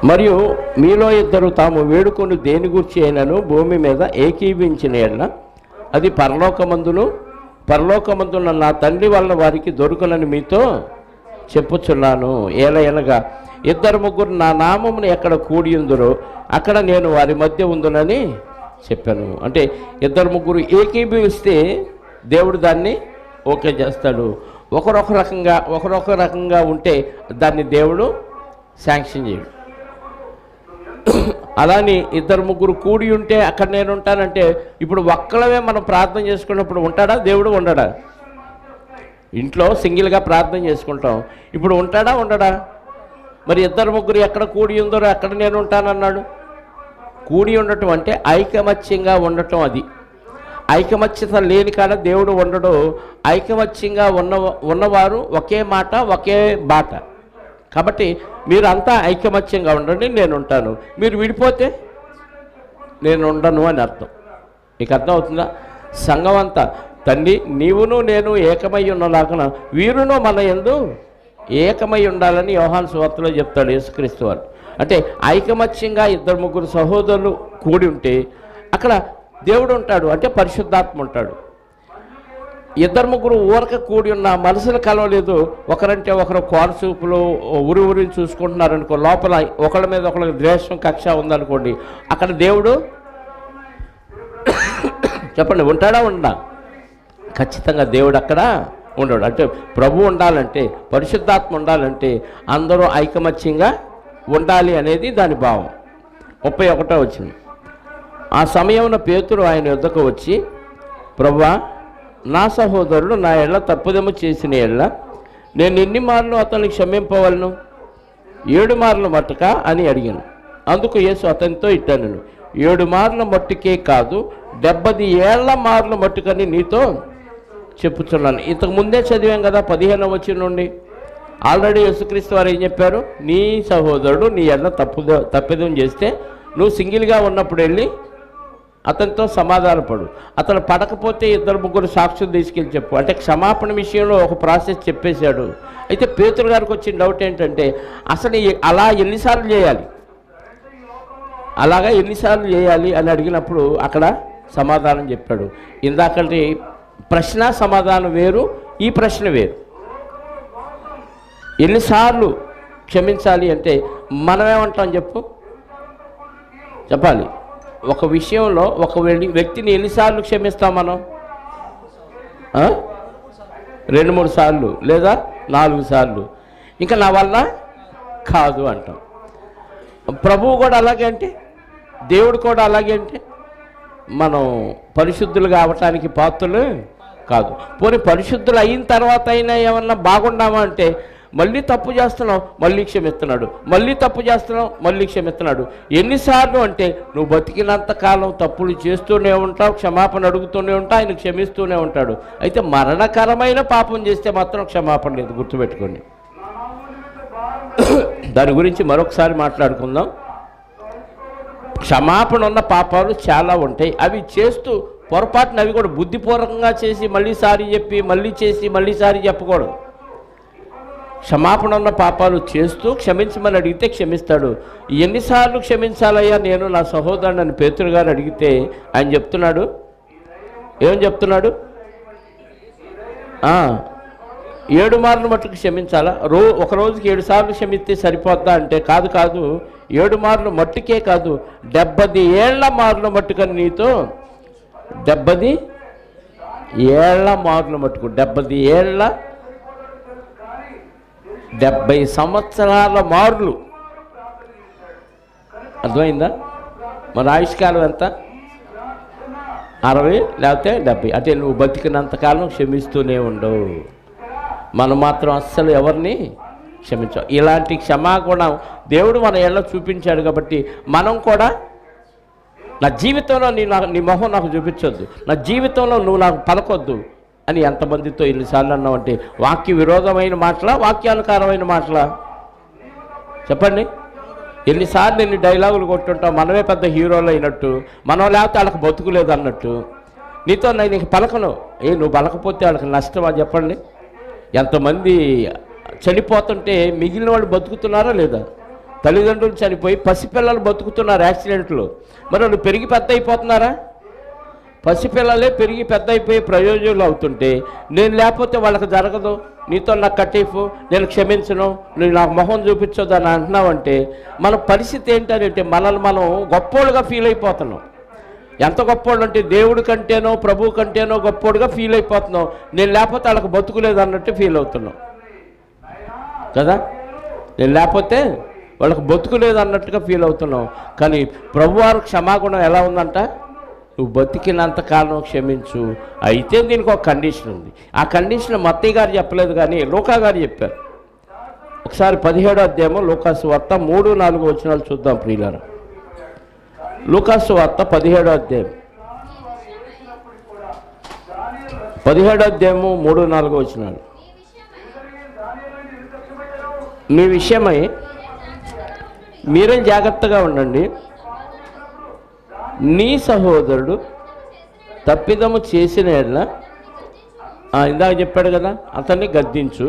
మరియు మీలో ఇద్దరు తాము వేడుకొని దేని గురించి అయినను భూమి మీద ఏకీభించిన ఎడల అది పరలోకమందున నా తండ్రి వల్ల వారికి దొరుకునని మీతో చెప్పుచున్నాను. ఏలయనగా ఇద్దరు ముగ్గురు నా నామమును ఎక్కడ కూడి ఉందరో అక్కడ నేను వారి మధ్య ఉందునని చెప్పాను. అంటే ఇద్దరు ముగ్గురు ఏకీభవిస్తే దేవుడు దాన్ని ఓకే చేస్తాడు. ఒకరొక రకంగా ఉంటే దాన్ని దేవుడు శాంక్షన్ చేయడు. అలాని ఇద్దరు ముగ్గురు కూడి ఉంటే అక్కడ నేను ఉంటానంటే, ఇప్పుడు ఒక్కలమే మనం ప్రార్థన చేసుకున్నప్పుడు ఉంటాడా దేవుడు? ఉండడా? ఇంట్లో సింగిల్గా ప్రార్థన చేసుకుంటాం, ఇప్పుడు ఉంటాడా ఉండడా? మరి ఇద్దరు ముగ్గురు ఎక్కడ కూడి ఉందో అక్కడ నేను ఉంటానన్నాడు. కూడి ఉండటం అంటే ఐకమత్యంగా ఉండటం. అది ఐకమత్యత లేని కాడ దేవుడు ఉండడు. ఐకమత్యంగా ఉన్నవారు ఒకే మాట ఒకే బాట. కాబట్టి మీరు అంతా ఐకమత్యంగా ఉండండి, నేను ఉంటాను. మీరు విడిపోతే నేను ఉండను అని అర్థం. నీకు అర్థం అవుతుందా? సంఘం అంతా తండ్రి నీవును నేను ఏకమై ఉన్నలాగా వీరును మన యందు ఏకమై ఉండాలని యోహాను సువార్తలో చెప్తాడు యేసుక్రీస్తు వారు. అంటే ఐకమత్యంగా ఇద్దరు ముగ్గురు సహోదరులు కూడి ఉంటే అక్కడ దేవుడు ఉంటాడు, అంటే పరిశుద్ధాత్మ ఉంటాడు. ఇద్దరు ముగ్గురు ఊరక కూడి ఉన్న మనసులు కలవలేదు, ఒకరంటే ఒకరు కోరసూపులు ఊరిని చూసుకుంటున్నారనుకో, లోపల ఒకళ్ళ మీద ఒకళ్ళకి ద్వేషం కక్ష ఉందనుకోండి, అక్కడ దేవుడు చెప్పండి ఉంటాడా? ఉండడా? ఖచ్చితంగా దేవుడు అక్కడ ఉండడు. అంటే ప్రభు ఉండాలంటే, పరిశుద్ధాత్మ ఉండాలంటే అందరూ ఐకమత్యంగా ఉండాలి అనేది దాని భావం. 31వ వచనం. ఆ సమయంలో పేతురు ఆయన యొద్దకు వచ్చి, ప్రభువా, నా సహోదరుడు నా ఎళ్ళ తప్పుదము చేసిన ఎళ్ళ నేను ఎన్ని మార్లు అతనికి క్షమింపవలను? 7 మార్లు మట్టుక అని అడిగాను. అందుకు యేసు అతనితో ఇట్టాను, 7 మార్ల మట్టుకే కాదు 70 ఏళ్ల మార్ల మట్టుకని నీతో చెప్పుచున్నాను. ఇంతకు ముందే చదివాం కదా 15వ వచనం నుండి. ఆల్రెడీ యేసుక్రీస్తు వారు ఏం చెప్పారు? నీ సహోదరుడు నీ ఎళ్ళ తప్పిదం చేస్తే నువ్వు సింగిల్గా ఉన్నప్పుడు వెళ్ళి అతనితో సమాధానపడు. అతను పడకపోతే ఇద్దరు ముగ్గురు సాక్షులు తీసుకెళ్ళి చెప్పు. అంటే క్షమాపణ విషయంలో ఒక ప్రాసెస్ చెప్పేశాడు. అయితే పేతురు గారికి వచ్చిన డౌట్ ఏంటంటే అసలు అలా ఎన్నిసార్లు చేయాలి, అలాగా ఎన్నిసార్లు చేయాలి అని అడిగినప్పుడు అక్కడ సమాధానం చెప్పాడు. ఇందాకటి ప్రశ్న సమాధానం వేరు, ఈ ప్రశ్న వేరు. ఎన్నిసార్లు క్షమించాలి అంటే మనమేమంటాం చెప్పాలి. ఒక విషయంలో ఒక వ్యక్తిని ఎన్నిసార్లు క్షమిస్తాం మనం? 2-3 సార్లు లేదా 4 సార్లు. ఇంకా నా వల్ల కాదు అంటాం. ప్రభువు కూడా అలాగే అంటే, దేవుడు కూడా అలాగే అంటే మనం పరిశుద్ధులుగా అవటానికి పాత్రలు కాదు. పోనీ పరిశుద్ధులు అయిన తర్వాత అయినా ఏమన్నా బాగున్నామా అంటే మళ్ళీ తప్పు చేస్తున్నావు మళ్ళీ క్షమిస్తున్నాడు, మళ్ళీ తప్పు చేస్తున్నావు మళ్ళీ క్షమిస్తున్నాడు. ఎన్నిసార్లు అంటే నువ్వు బతికినంత కాలం తప్పులు చేస్తూనే ఉంటావు, క్షమాపణ అడుగుతూనే ఉంటావు, ఆయన క్షమిస్తూనే ఉంటాడు. అయితే మరణకరమైన పాపం చేస్తే మాత్రం క్షమాపణ లేదు, గుర్తుపెట్టుకోండి. దాని గురించి మరొకసారి మాట్లాడుకుందాం. క్షమాపణ ఉన్న పాపాలు చాలా ఉంటాయి. అవి చేస్తూ పొరపాటున అవి కూడా బుద్ధిపూర్వకంగా చేసి మళ్ళీ సారి చెప్పి మళ్ళీ చేసి మళ్ళీ సారి చెప్పకూడదు. క్షమాపణ ఉన్న పాపాలు చేస్తూ క్షమించమని అడిగితే క్షమిస్తాడు. ఎన్నిసార్లు క్షమించాలయ్యా నేను నా సహోదరుడు అని పేతురు గారు అడిగితే ఆయన చెప్తున్నాడు, ఏమని చెప్తున్నాడు? 7 మార్లు మట్టుకు క్షమించాలా? ఒక రోజుకి 7 సార్లు క్షమిస్తే సరిపోద్దా అంటే కాదు, 7 మార్లు మట్టుకే కాదు, 70 ఏళ్ల మార్లు మట్టుకని నీతో 70 ఏళ్ల మార్లు మట్టుకు 70 సంవత్సరాల మార్లు. అర్థమైందా? మన ఆయుష్కాలం ఎంత? 60 లేకపోతే 70. అంటే నువ్వు బతికినంతకాలం క్షమిస్తూనే ఉండవు. మనం మాత్రం అస్సలు ఎవరిని క్షమించాం. ఇలాంటి క్షమాగుణం దేవుడు మన ఏళ్ళ చూపించాడు కాబట్టి మనం కూడా నా జీవితంలో నీ మొహం నాకు చూపించొద్దు, నా జీవితంలో నువ్వు నాకు పలకొద్దు అని ఎంతమందితో ఎన్నిసార్లు అన్నామంటే వాక్య విరోధమైన మాటలా, వాక్యానుకారమైన మాటలా? చెప్పండి. ఎన్నిసార్లు ఎన్ని డైలాగులు కొట్టుంటాం, మనమే పెద్ద హీరోలు అయినట్టు, మనం లేకపోతే వాళ్ళకి బతుకులేదు అన్నట్టు. నీతో నీకు పలకను, నువ్వు పలకపోతే వాళ్ళకి నష్టమా? చెప్పండి. ఎంతమంది చనిపోతుంటే మిగిలిన వాళ్ళు బతుకుతున్నారా లేదా? తల్లిదండ్రులు చనిపోయి పసిపిల్లలు బతుకుతున్నారు యాక్సిడెంట్లు. మరి వాళ్ళు పెరిగి పెద్ద అయిపోతున్నారా? పసిపిల్లలే పెరిగి పెద్ద అయిపోయి ప్రయోజనాలు అవుతుంటే నేను లేకపోతే వాళ్ళకి జరగదు, నీతో నాకు కట్టేఫు, నేను క్షమించను, నువ్వు నాకు మొహం చూపించొద్దు అని అంటున్నావంటే మన పరిస్థితి ఏంటంటే మనల్ని మనం గొప్పోళ్ళుగా ఫీల్ అయిపోతున్నాం. ఎంత గొప్పోళ్ళు అంటే దేవుడి కంటేనో ప్రభువు కంటేనో గొప్పోడుగా ఫీల్ అయిపోతున్నాం. నేను లేకపోతే వాళ్ళకి బతుకులేదు అన్నట్టు ఫీల్ అవుతున్నాం కదా. నేను లేకపోతే వాళ్ళకి బతుకులేదు అన్నట్టుగా ఫీల్ అవుతున్నాం. కానీ ప్రభువారు క్షమాగుణం ఎలా ఉందంట? నువ్వు బతికినంతకాలం క్షమించు. అయితే దీనికి ఒక కండిషన్ ఉంది. ఆ కండిషన్ మత్తయ్య గారు చెప్పలేదు కానీ లూకా గారు చెప్పారు. ఒకసారి 17వ అధ్యాయం లూకాసు వార్త 3-4 వచనాలు చూద్దాం ప్రియులారా. లూకాసు వార్త 17వ అధ్యాయం 3-4 వచనాలు. మీ విషయమై మీరేం జాగ్రత్తగా ఉండండి. నీ సహోదరుడు తప్పిదము చేసిన ఎడల, ఇందాక చెప్పాడు కదా, అతన్ని గద్దించు.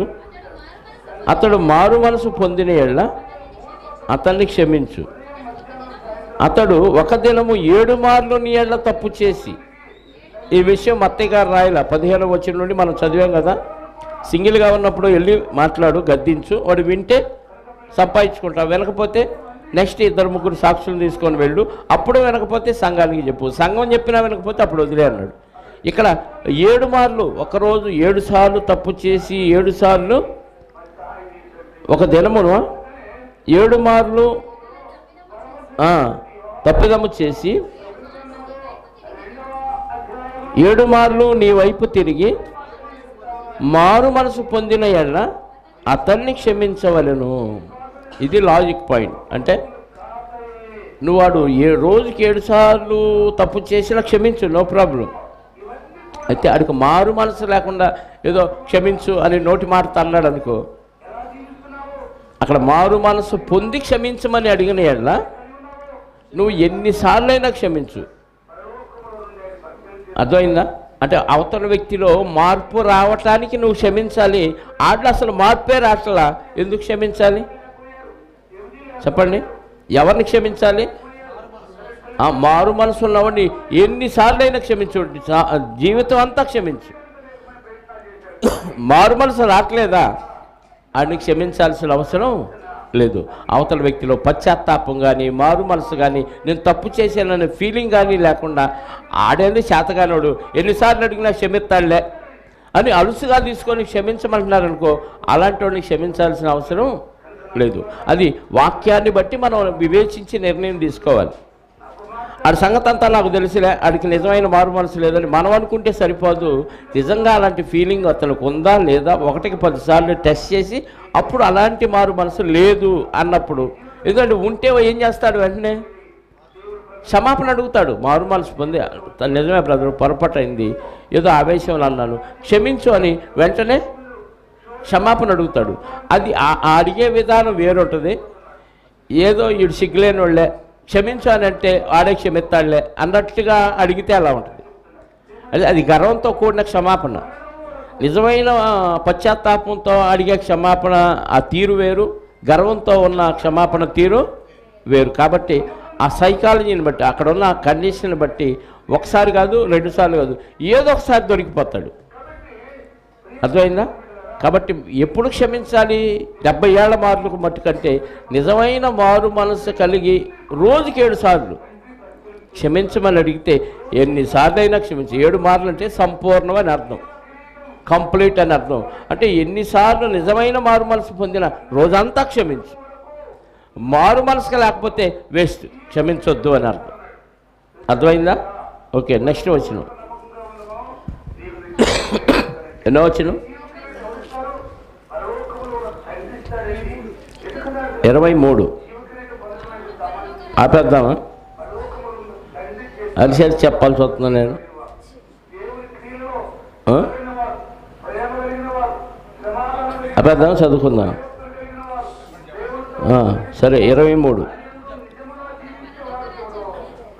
అతడు మారు మనసు పొందిన ఎడల అతన్ని క్షమించు. అతడు ఒక దినము 7 మార్లు నీ ఎడల తప్పు చేసి, ఈ విషయం అత్తయ్య గారు రాయాల 15వ వచనం నుండి మనం చదివాం కదా. సింగిల్గా ఉన్నప్పుడు వెళ్ళి మాట్లాడు, గద్దించు. వాడు వింటే సంపాదించుకుంటావు, వినకపోతే నెక్స్ట్ 2-3 సాక్షులు తీసుకొని వెళ్ళు. అప్పుడు వినకపోతే సంఘానికి చెప్పు, సంఘం చెప్పినా వినకపోతే అప్పుడు వదిలే అన్నాడు. ఇక్కడ 7 మార్లు, ఒకరోజు 7 సార్లు తప్పు చేసి 7 సార్లు, ఒక దినమును 7 మార్లు తప్పిదము చేసి 7 మార్లు నీ వైపు తిరిగి మారు మనసు పొందిన ఎడల అతన్ని క్షమించవలెను. ఇది లాజిక్ పాయింట్. అంటే నువ్వు వాడు రోజుకి 7 సార్లు తప్పు చేసినా క్షమించు, నో ప్రాబ్లం. అయితే ఆడికి మారు మనసు లేకుండా ఏదో క్షమించు అని నోటి మాట అన్నాడు అనుకో, అక్కడ మారు మనసు పొంది క్షమించమని అడిగిన ఎడల నువ్వు ఎన్నిసార్లైనా క్షమించు. అర్థమైందా? అంటే అవతల వ్యక్తిలో మార్పు రావటానికి నువ్వు క్షమించాలి. ఆటలు అసలు మార్పే రాట్లా, ఎందుకు క్షమించాలి చెప్పండి? ఎవరిని క్షమించాలి? మారు మనసు ఉన్నవాడిని ఎన్నిసార్లు అయినా క్షమించు, జీవితం అంతా క్షమించు. మారు మనసు రావట్లేదా, ఆడిని క్షమించాల్సిన అవసరం లేదు. అవతల వ్యక్తిలో పశ్చాత్తాపం కానీ మారు మనసు కానీ నేను తప్పు చేశాననే ఫీలింగ్ కానీ లేకుండా ఆడేది చేతగానోడు ఎన్నిసార్లు అడిగినా క్షమిస్తాడులే అని అలుసుగా తీసుకొని క్షమించమంటున్నారనుకో, అలాంటి వాడిని క్షమించాల్సిన అవసరం లేదు. అది వాక్యాన్ని బట్టి మనం వివేచించి నిర్ణయం తీసుకోవాలి. ఆడి సంగతి అంతా నాకు తెలిసిలే, ఆడికి నిజమైన మారు మనసు లేదని మనం అనుకుంటే సరిపోదు. నిజంగా అలాంటి ఫీలింగ్ అతనికి ఉందా లేదా 1కి 10 సార్లు టెస్ట్ చేసి అప్పుడు అలాంటి మారు మనసు లేదు అన్నప్పుడు, ఎందుకంటే ఉంటే ఏం చేస్తాడు, వెంటనే క్షమాపణ అడుగుతాడు. మారు మనసు పొంది నిజమే బ్రదర్ పొరపాటు అయింది, ఏదో ఆవేశంలో అన్నాను, క్షమించు అని వెంటనే క్షమాపణ అడుగుతాడు. అది అడిగే విధానం వేరుంటుంది. ఏదో ఈడు సిగ్గులేని వాళ్ళే క్షమించు అని అంటే ఆడే క్షమిస్తాడులే అన్నట్టుగా అడిగితే అలా ఉంటుంది. అది గర్వంతో కూడిన క్షమాపణ. నిజమైన పశ్చాత్తాపంతో అడిగే క్షమాపణ ఆ తీరు వేరు, గర్వంతో ఉన్న క్షమాపణ తీరు వేరు. కాబట్టి ఆ సైకాలజీని బట్టి, అక్కడ ఉన్న కండిషన్ని బట్టి ఒకసారి కాదు 2 సార్లు కాదు, ఏదో ఒకసారి దొరికిపోతాడు. అర్థమైందా? కాబట్టి ఎప్పుడు క్షమించాలి? 70 ఏళ్ల మారులకు మట్టుకంటే నిజమైన మారు మనసు కలిగి రోజుకి 7 సార్లు క్షమించమని అడిగితే ఎన్నిసార్లు అయినా క్షమించు. 7 మార్లు అంటే సంపూర్ణం అని అర్థం, కంప్లీట్ అని అర్థం. అంటే ఎన్నిసార్లు నిజమైన మారు మనసు పొందిన రోజంతా క్షమించు. మారు మనసుగా లేకపోతే వేస్ట్, క్షమించొద్దు అని అర్థం. అర్థమైందా? ఓకే, నెక్స్ట్ వచనం. ఎన్నో వచనం? 23. ఆపేద్దామా? అరిసేసి చెప్పాల్సి వస్తున్నా నేను. ఆపేద్దాం, చదువుకుందాం. సరే, 23.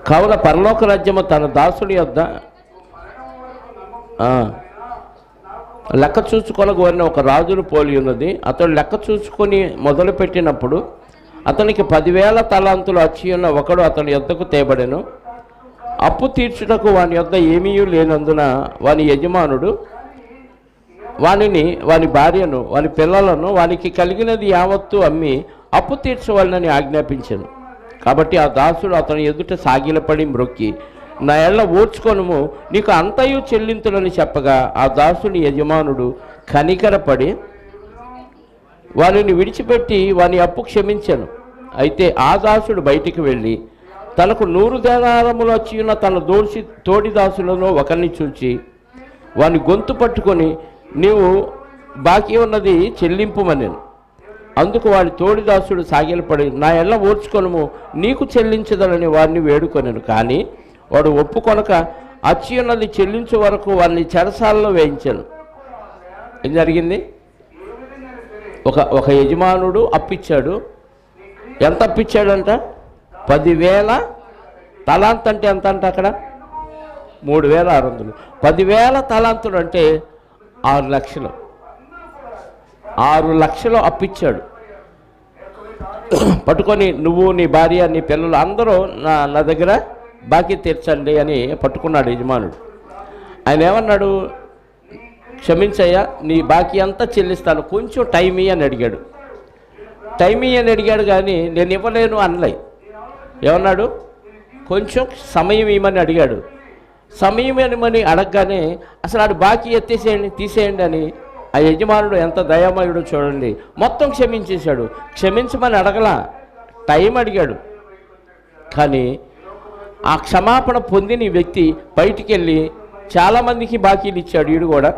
కావున పరలోక రాజ్యము తన దాసుడి యొద్ద లెక్క చూసుకొనగోరిన ఒక రాజును పోలి ఉన్నది. అతడు లెక్క చూసుకొని మొదలుపెట్టినప్పుడు అతనికి 10,000 తలాంతులు అచ్చి ఉన్న ఒకడు అతని యొద్దకు తేబడెను. అప్పు తీర్చుటకు వాని యొద్ద ఏమీ లేనందున వాని యజమానుడు వానిని, వాని భార్యను, వాని పిల్లలను, వానికి కలిగినది యావత్తు అమ్మి అప్పు తీర్చవాలని ఆజ్ఞాపించాను. కాబట్టి ఆ దాసుడు అతని ఎదుట సాగిలపడి మ్రొక్కి, నా ఎళ్ళ ఓర్చుకొనుము, నీకు అంతయు చెల్లింతులని చెప్పగా ఆ దాసుని యజమానుడు కనికరపడి వారిని విడిచిపెట్టి వాని అప్పు క్షమించాను. అయితే ఆ దాసుడు బయటికి వెళ్ళి తనకు 100 దేనారములు వచ్చి ఉన్న తన తోడి దాసులలో ఒకరిని చూచి వాని గొంతు పట్టుకొని, నీవు బాకీ ఉన్నది చెల్లింపుమనెను. అందుకు వాడి తోడి దాసుడు సాగిలపడి, నా ఎళ్ళ ఓర్చుకొనుము, నీకు చెల్లించదలని వారిని వేడుకొనెను. కానీ వాడు ఒప్పుకొనక అచ్చి ఉన్నది చెల్లించే వరకు వారిని చెరసాలలో వేయించాను. ఏం జరిగింది? ఒక యజమానుడు అప్పిచ్చాడు. ఎంత అప్పిచ్చాడంట? 10,000 తలాంత్. అంటే ఎంత అంట అక్కడ? 3,600. 10,000 తలాంతులు అంటే 6 లక్షలు. 6 లక్షలు అప్పిచ్చాడు. పట్టుకొని నువ్వు, నీ భార్య, నీ పిల్లలు అందరూ నా దగ్గర బాకీ తీర్చండి అని పట్టుకున్నాడు యజమానుడు. ఆయన ఏమన్నాడు? క్షమించయ్యా, నీ బాకీ అంతా చెల్లిస్తాను, కొంచెం టైం అని అడిగాడు. టైం అని అడిగాడు కానీ నేను ఇవ్వలేను అనలే. ఏమన్నాడు? కొంచెం సమయం ఇవ్వమని అడిగాడు. సమయం ఇవ్వమని అడగగానే అసలు ఆడు బాకీ తీసేయండి అని ఆ యజమానుడు ఎంత దయామయుడో చూడండి, మొత్తం క్షమించేశాడు. క్షమించమని అడగలా, టైం అడిగాడు. కానీ ఆ క్షమాపణ పొందిన వ్యక్తి బయటికి వెళ్ళి చాలామందికి బాకీలు ఇచ్చాడు. వీడు కూడా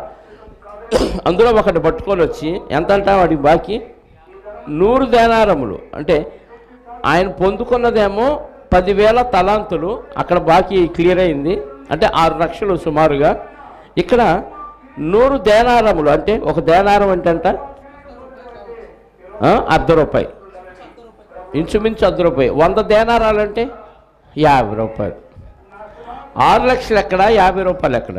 అందులో ఒకటి పట్టుకొని వచ్చి, ఎంత అంటా వాడి బాకీ? 100 దేనారములు. అంటే ఆయన పొందుకున్నదేమో 10,000 తలాంతులు. అక్కడ బాకీ క్లియర్ అయింది, అంటే 6 లక్షలు సుమారుగా. ఇక్కడ 100 దేనారములు అంటే, ఒక దేనారం అంటే అంట ₹1 ఇంచుమించు ₹100. 100 దేనారాలంటే ₹50. 6 లక్షలు ఎక్కడ? ₹50 ఎక్కడ?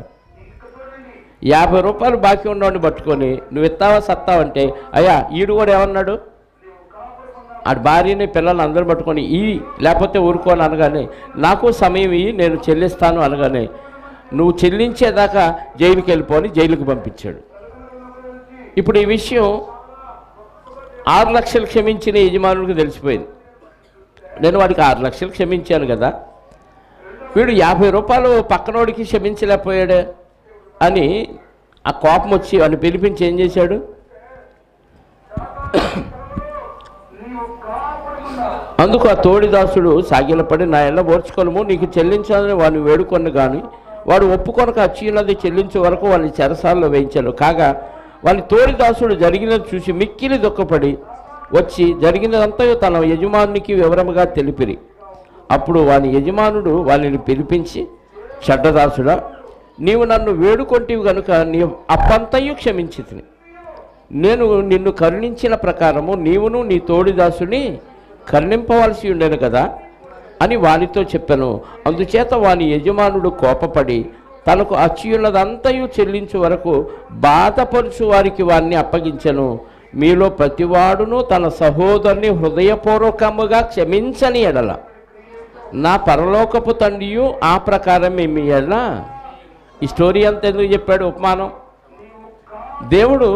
50 రూపాయలు బాకీ ఉన్నవాడిని పట్టుకొని నువ్వు ఇస్తావా సత్తావంటే, అయ్యా ఈడు కూడా ఏమన్నాడు, ఆడి భార్యని పిల్లల్ని అందరూ పట్టుకొని లేకపోతే ఊరుకోని అనగానే, నాకు సమయం నేను చెల్లిస్తాను అనగానే, నువ్వు చెల్లించేదాకా జైలుకి వెళ్ళిపోని జైలుకి పంపించాడు. ఇప్పుడు ఈ విషయం 6 లక్షలు క్షమించిన యజమానుడికి తెలిసిపోయింది. నేను వాడికి 6 లక్షలు క్షమించాను కదా, వీడు 50 రూపాయలు పక్కనోడికి క్షమించలేకపోయాడే అని ఆ కోపం వచ్చి వాడిని పిలిపించి ఏం చేశాడు, అందుకు ఆ తోడిదాసుడు సాగిలపడి, నా ఎల్ల ఓర్చుకోలేము, నీకు చెల్లించాలని వాడిని వేడుకొని కానీ వాడు ఒప్పుకొనక అచ్చినది చెల్లించే వరకు వాళ్ళని చెరసాల్లో వేయించాడు. కాగా వాళ్ళ తోడిదాసుడు జరిగినది చూసి మిక్కిలి దుఃఖపడి వచ్చి జరిగినదంతా తన యజమానికి వివరముగా తెలిపిరి. అప్పుడు వాని యజమానుడు వాళ్ళని పిలిపించి, చెడ్డదాసుడా, నీవు నన్ను వేడుకొంటివి కనుక నీ అప్పంతయు క్షమించితిని. నేను నిన్ను కరుణించిన ప్రకారము నీవును నీ తోడిదాసుని కరుణింపవలసి ఉండేను కదా అని వానితో చెప్పాను. అందుచేత వాని యజమానుడు కోపపడి తనకు అచ్చియున్నదంతయు చెల్లించు వరకు బాధపరుచు వారికి వారిని అప్పగించెను. మీలో ప్రతివాడును తన సహోదరుని హృదయపూర్వకముగా క్షమించని ఎడల నా పరలోకపు తండ్రియు ఆ ప్రకారం మీ ఎడల. ఈ స్టోరీ అంతా ఎందుకు చెప్పాడు ఉపమానం? దేవుడు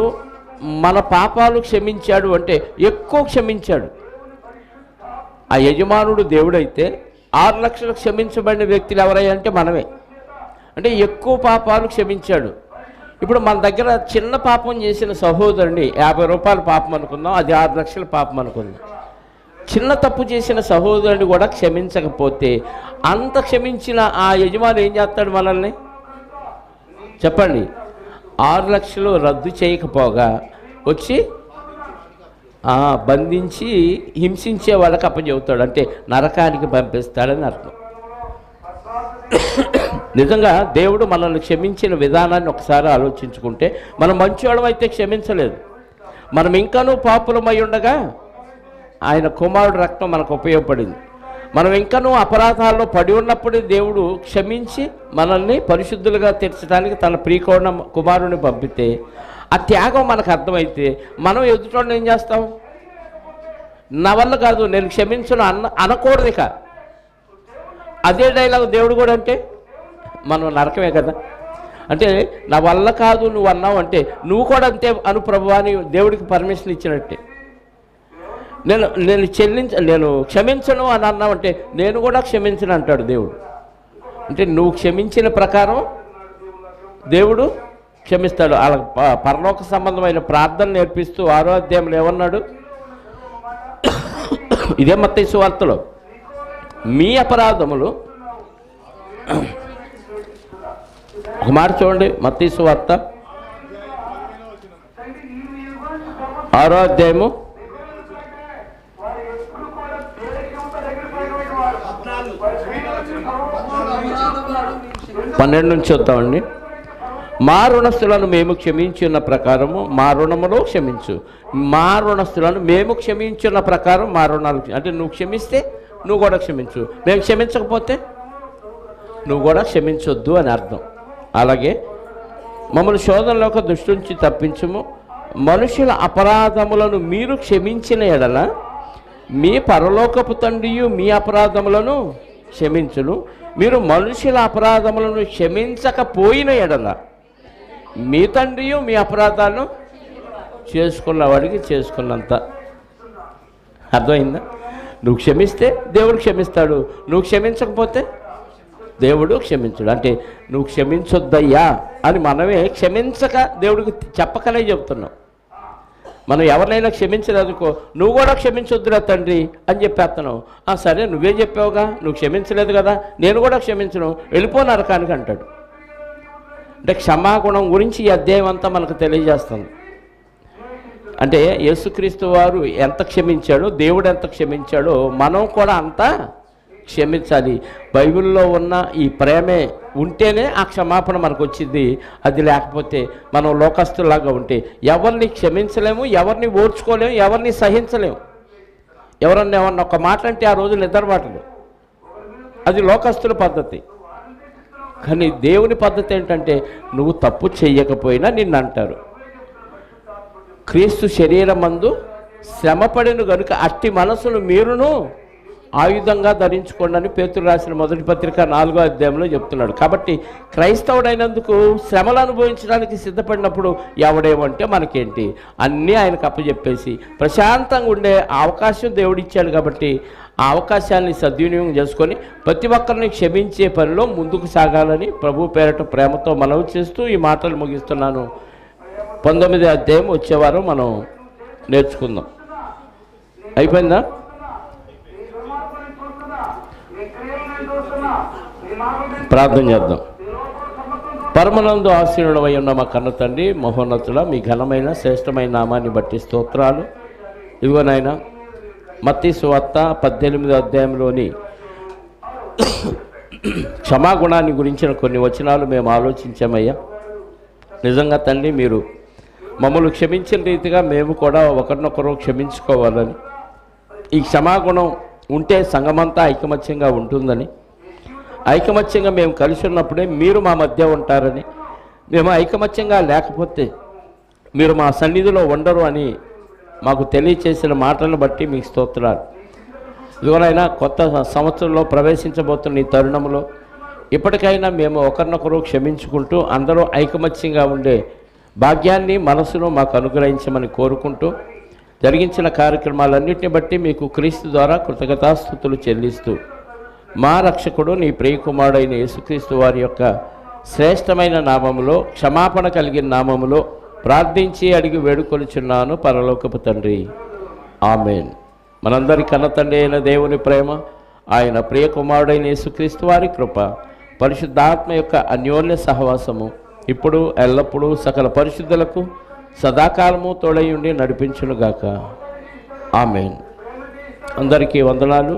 మన పాపాలు క్షమించాడు అంటే ఎక్కువ క్షమించాడు. ఆ యజమానుడు దేవుడైతే 6 లక్షలు క్షమించబడిన వ్యక్తులు ఎవరయ్యా అంటే మనమే. అంటే ఎక్కువ పాపాలు క్షమించాడు. ఇప్పుడు మన దగ్గర చిన్న పాపం చేసిన సహోదరుని 50 రూపాయల పాపం అనుకుందాం, అది 6 లక్షల పాపం అనుకుందాం. చిన్న తప్పు చేసిన సహోదరుని కూడా క్షమించకపోతే అంత క్షమించిన ఆ యజమాని ఏం చేస్తాడు మనల్ని చెప్పండి? 6 లక్షలు రద్దు చేయకపోగా వచ్చి బంధించి హింసించే వాళ్ళకి అప్పచెబుతాడు, అంటే నరకానికి పంపిస్తాడని అర్థం. నిజంగా దేవుడు మనల్ని క్షమించిన విధానాన్ని ఒకసారి ఆలోచించుకుంటే, మనం మంచివాళ్ళం అయితే క్షమించలేదు, మనం ఇంకానూ పాపులమై ఉండగా ఆయన కుమారుడు రక్తం మనకు ఉపయోగపడింది. మనం ఇంకానూ అపరాధాల్లో పడి ఉన్నప్పుడే దేవుడు క్షమించి మనల్ని పరిశుద్ధులుగా తీర్చడానికి తన ప్రియకోణ కుమారుని పంపితే, ఆ త్యాగం మనకు అర్థమైతే మనం ఎదుటోళ్ళని ఏం చేస్తాం? నా వల్ల కాదు, నేను క్షమించను అనకూడదు. ఇక అదే డైలాగ్ దేవుడు కూడా అంటే మనం నరకమే కదా. అంటే నా వల్ల కాదు నువ్వు అన్నావు అంటే నువ్వు కూడా అంతే అను ప్రభువా అని దేవుడికి పర్మిషన్ ఇచ్చినట్టే. నేను క్షమించను అని అన్నావంటే నేను కూడా క్షమించను అంటాడు దేవుడు. అంటే నువ్వు క్షమించిన ప్రకారం దేవుడు క్షమిస్తాడు. అలా పరలోక సంబంధమైన ప్రార్థన నేర్పిస్తూ 6వ అధ్యాయంలో ఏమన్నాడు? ఇదే మత్తయి సువార్తలో, మీ అపరాధములు, ఒక మాట చూడండి, మత్తయి సువార్త 6వ అధ్యాయము 12 నుంచి చూద్దామండి. మా రుణస్థులను మేము క్షమించున్న ప్రకారము మా రుణములో క్షమించు. మా రుణస్థులను మేము క్షమించున్న ప్రకారం మా రుణాలు, అంటే నువ్వు క్షమిస్తే నువ్వు కూడా క్షమించు, మేము క్షమించకపోతే నువ్వు కూడా క్షమించొద్దు అని అర్థం. అలాగే మమ్మల్ని శోధనలోకి దృష్టి నుంచి తప్పించుము. మనుషుల అపరాధములను మీరు క్షమించిన ఎడల మీ పరలోకపు తండ్రియు మీ అపరాధములను క్షమించును. మీరు మనుషుల అపరాధములను క్షమించకపోయిన ఎడల మీ తండ్రియు మీ అపరాధాలను చేసుకున్నవాడికి చేసుకున్నంత. అర్థమైందా? నువ్వు క్షమిస్తే దేవుడు క్షమిస్తాడు, నువ్వు క్షమించకపోతే దేవుడు క్షమించడు. అంటే నువ్వు క్షమించొద్దయ్యా అని మనమే క్షమించక దేవుడికి చెప్పకనే చెప్తున్నాం. మనం ఎవరినైనా క్షమించలేదుకో, నువ్వు కూడా క్షమించొద్దురా తండ్రి అని చెప్పేస్తున్నావు. సరే నువ్వే చెప్పావుగా, నువ్వు క్షమించలేదు కదా, నేను కూడా క్షమించను, వెళ్ళిపో నరకానికి అంటాడు. అంటే క్షమాగుణం గురించి ఈ అధ్యాయం అంతా మనకు తెలియజేస్తుంది. అంటే యేసుక్రీస్తు వారు ఎంత క్షమించాడో, దేవుడు ఎంత క్షమించాడో మనం కూడా అంత క్షమించాలి. బైబిల్లో ఉన్న ఈ ప్రేమే ఉంటేనే ఆ క్షమాపణ మనకు వచ్చింది. అది లేకపోతే మనం లోకస్తులాగా ఉంటే ఎవరిని క్షమించలేము, ఎవరిని ఓర్చుకోలేము, ఎవరిని సహించలేము. ఎవరన్నా ఒక మాట అంటే ఆ రోజు నిద్ర మాటలు, అది లోకస్తుల పద్ధతి. కానీ దేవుని పద్ధతి ఏంటంటే నువ్వు తప్పు చెయ్యకపోయినా నిన్ను అంటారు. క్రీస్తు శరీరమందు శ్రమపడిన గనుక అట్టి మనసును మీరును ఆయుధంగా ధరించుకోండి అని పేతురు రాసిన మొదటి పత్రిక 4వ అధ్యాయంలో చెప్తున్నాడు. కాబట్టి క్రైస్తవుడైనందుకు శ్రమలు అనుభవించడానికి సిద్ధపడినప్పుడు ఎవడేమంటే మనకేంటి, అన్నీ ఆయనకు అప్పచెప్పేసి ప్రశాంతంగా ఉండే అవకాశం దేవుడిచ్చాడు. కాబట్టి ఆ అవకాశాన్ని సద్వినియోగం చేసుకొని ప్రతి ఒక్కరిని క్షమించే పనిలో ముందుకు సాగాలని ప్రభు పేరట ప్రేమతో మనవి చేస్తూ ఈ మాటలు ముగిస్తున్నాను. 19వ అధ్యాయం వచ్చేవారం మనం నేర్చుకుందాం. అయిపోయిందా? ప్రార్థన చేద్దాం. పరమనందు ఆశీనుడమై ఉన్న మా కన్న తండ్రి, మహోన్నతుల మీ ఘనమైన శ్రేష్టమైన నామాన్ని బట్టి స్తోత్రాలు. ఇదిగోనైనా మత్తయి సువార్త 18వ అధ్యాయంలోని క్షమాగుణాన్ని గురించిన కొన్ని వచనాలు మేము ఆలోచించామయ్యా. నిజంగా తండ్రి, మీరు మమ్మల్ని క్షమించిన రీతిగా మేము కూడా ఒకరినొకరు క్షమించుకోవాలని, ఈ క్షమాగుణం ఉంటే సంఘమంతా ఐకమత్యంగా ఉంటుందని, ఐకమత్యంగా మేము కలిసి ఉన్నప్పుడే మీరు మా మధ్య ఉంటారని, మేము ఐకమత్యంగా లేకపోతే మీరు మా సన్నిధిలో ఉండరు అని మాకు తెలియచేసిన మాటలను బట్టి మీకు స్తోత్రాలు. ఇదిగోనైనా కొత్త సంవత్సరంలో ప్రవేశించబోతున్న ఈ తరుణంలో ఇప్పటికైనా మేము ఒకరినొకరు క్షమించుకుంటూ అందరూ ఐకమత్యంగా ఉండే భాగ్యాన్ని మనసును మాకు అనుగ్రహించమని కోరుకుంటూ, జరిగించిన కార్యక్రమాలన్నింటినీ బట్టి మీకు క్రీస్తు ద్వారా కృతజ్ఞతాస్తుతులు చెల్లిస్తూ, మా రక్షకుడు నీ ప్రియకుమారుడైన యేసుక్రీస్తు వారి యొక్క శ్రేష్టమైన నామములో, క్షమాపణ కలిగిన నామములో ప్రార్థించి అడిగి వేడుకొలుచున్నాను పరలోకపు తండ్రి, ఆమెన్. మనందరి కన్న తండ్రి అయిన దేవుని ప్రేమ, ఆయన ప్రియకుమారుడైన యేసుక్రీస్తు వారి కృప, పరిశుద్ధాత్మ యొక్క అన్యోన్య సహవాసము ఇప్పుడు ఎల్లప్పుడూ సకల పరిశుద్ధులకు సదాకాలము తోడై ఉండి నడిపించునుగాక. ఆమెన్. అందరికీ వందనాలు.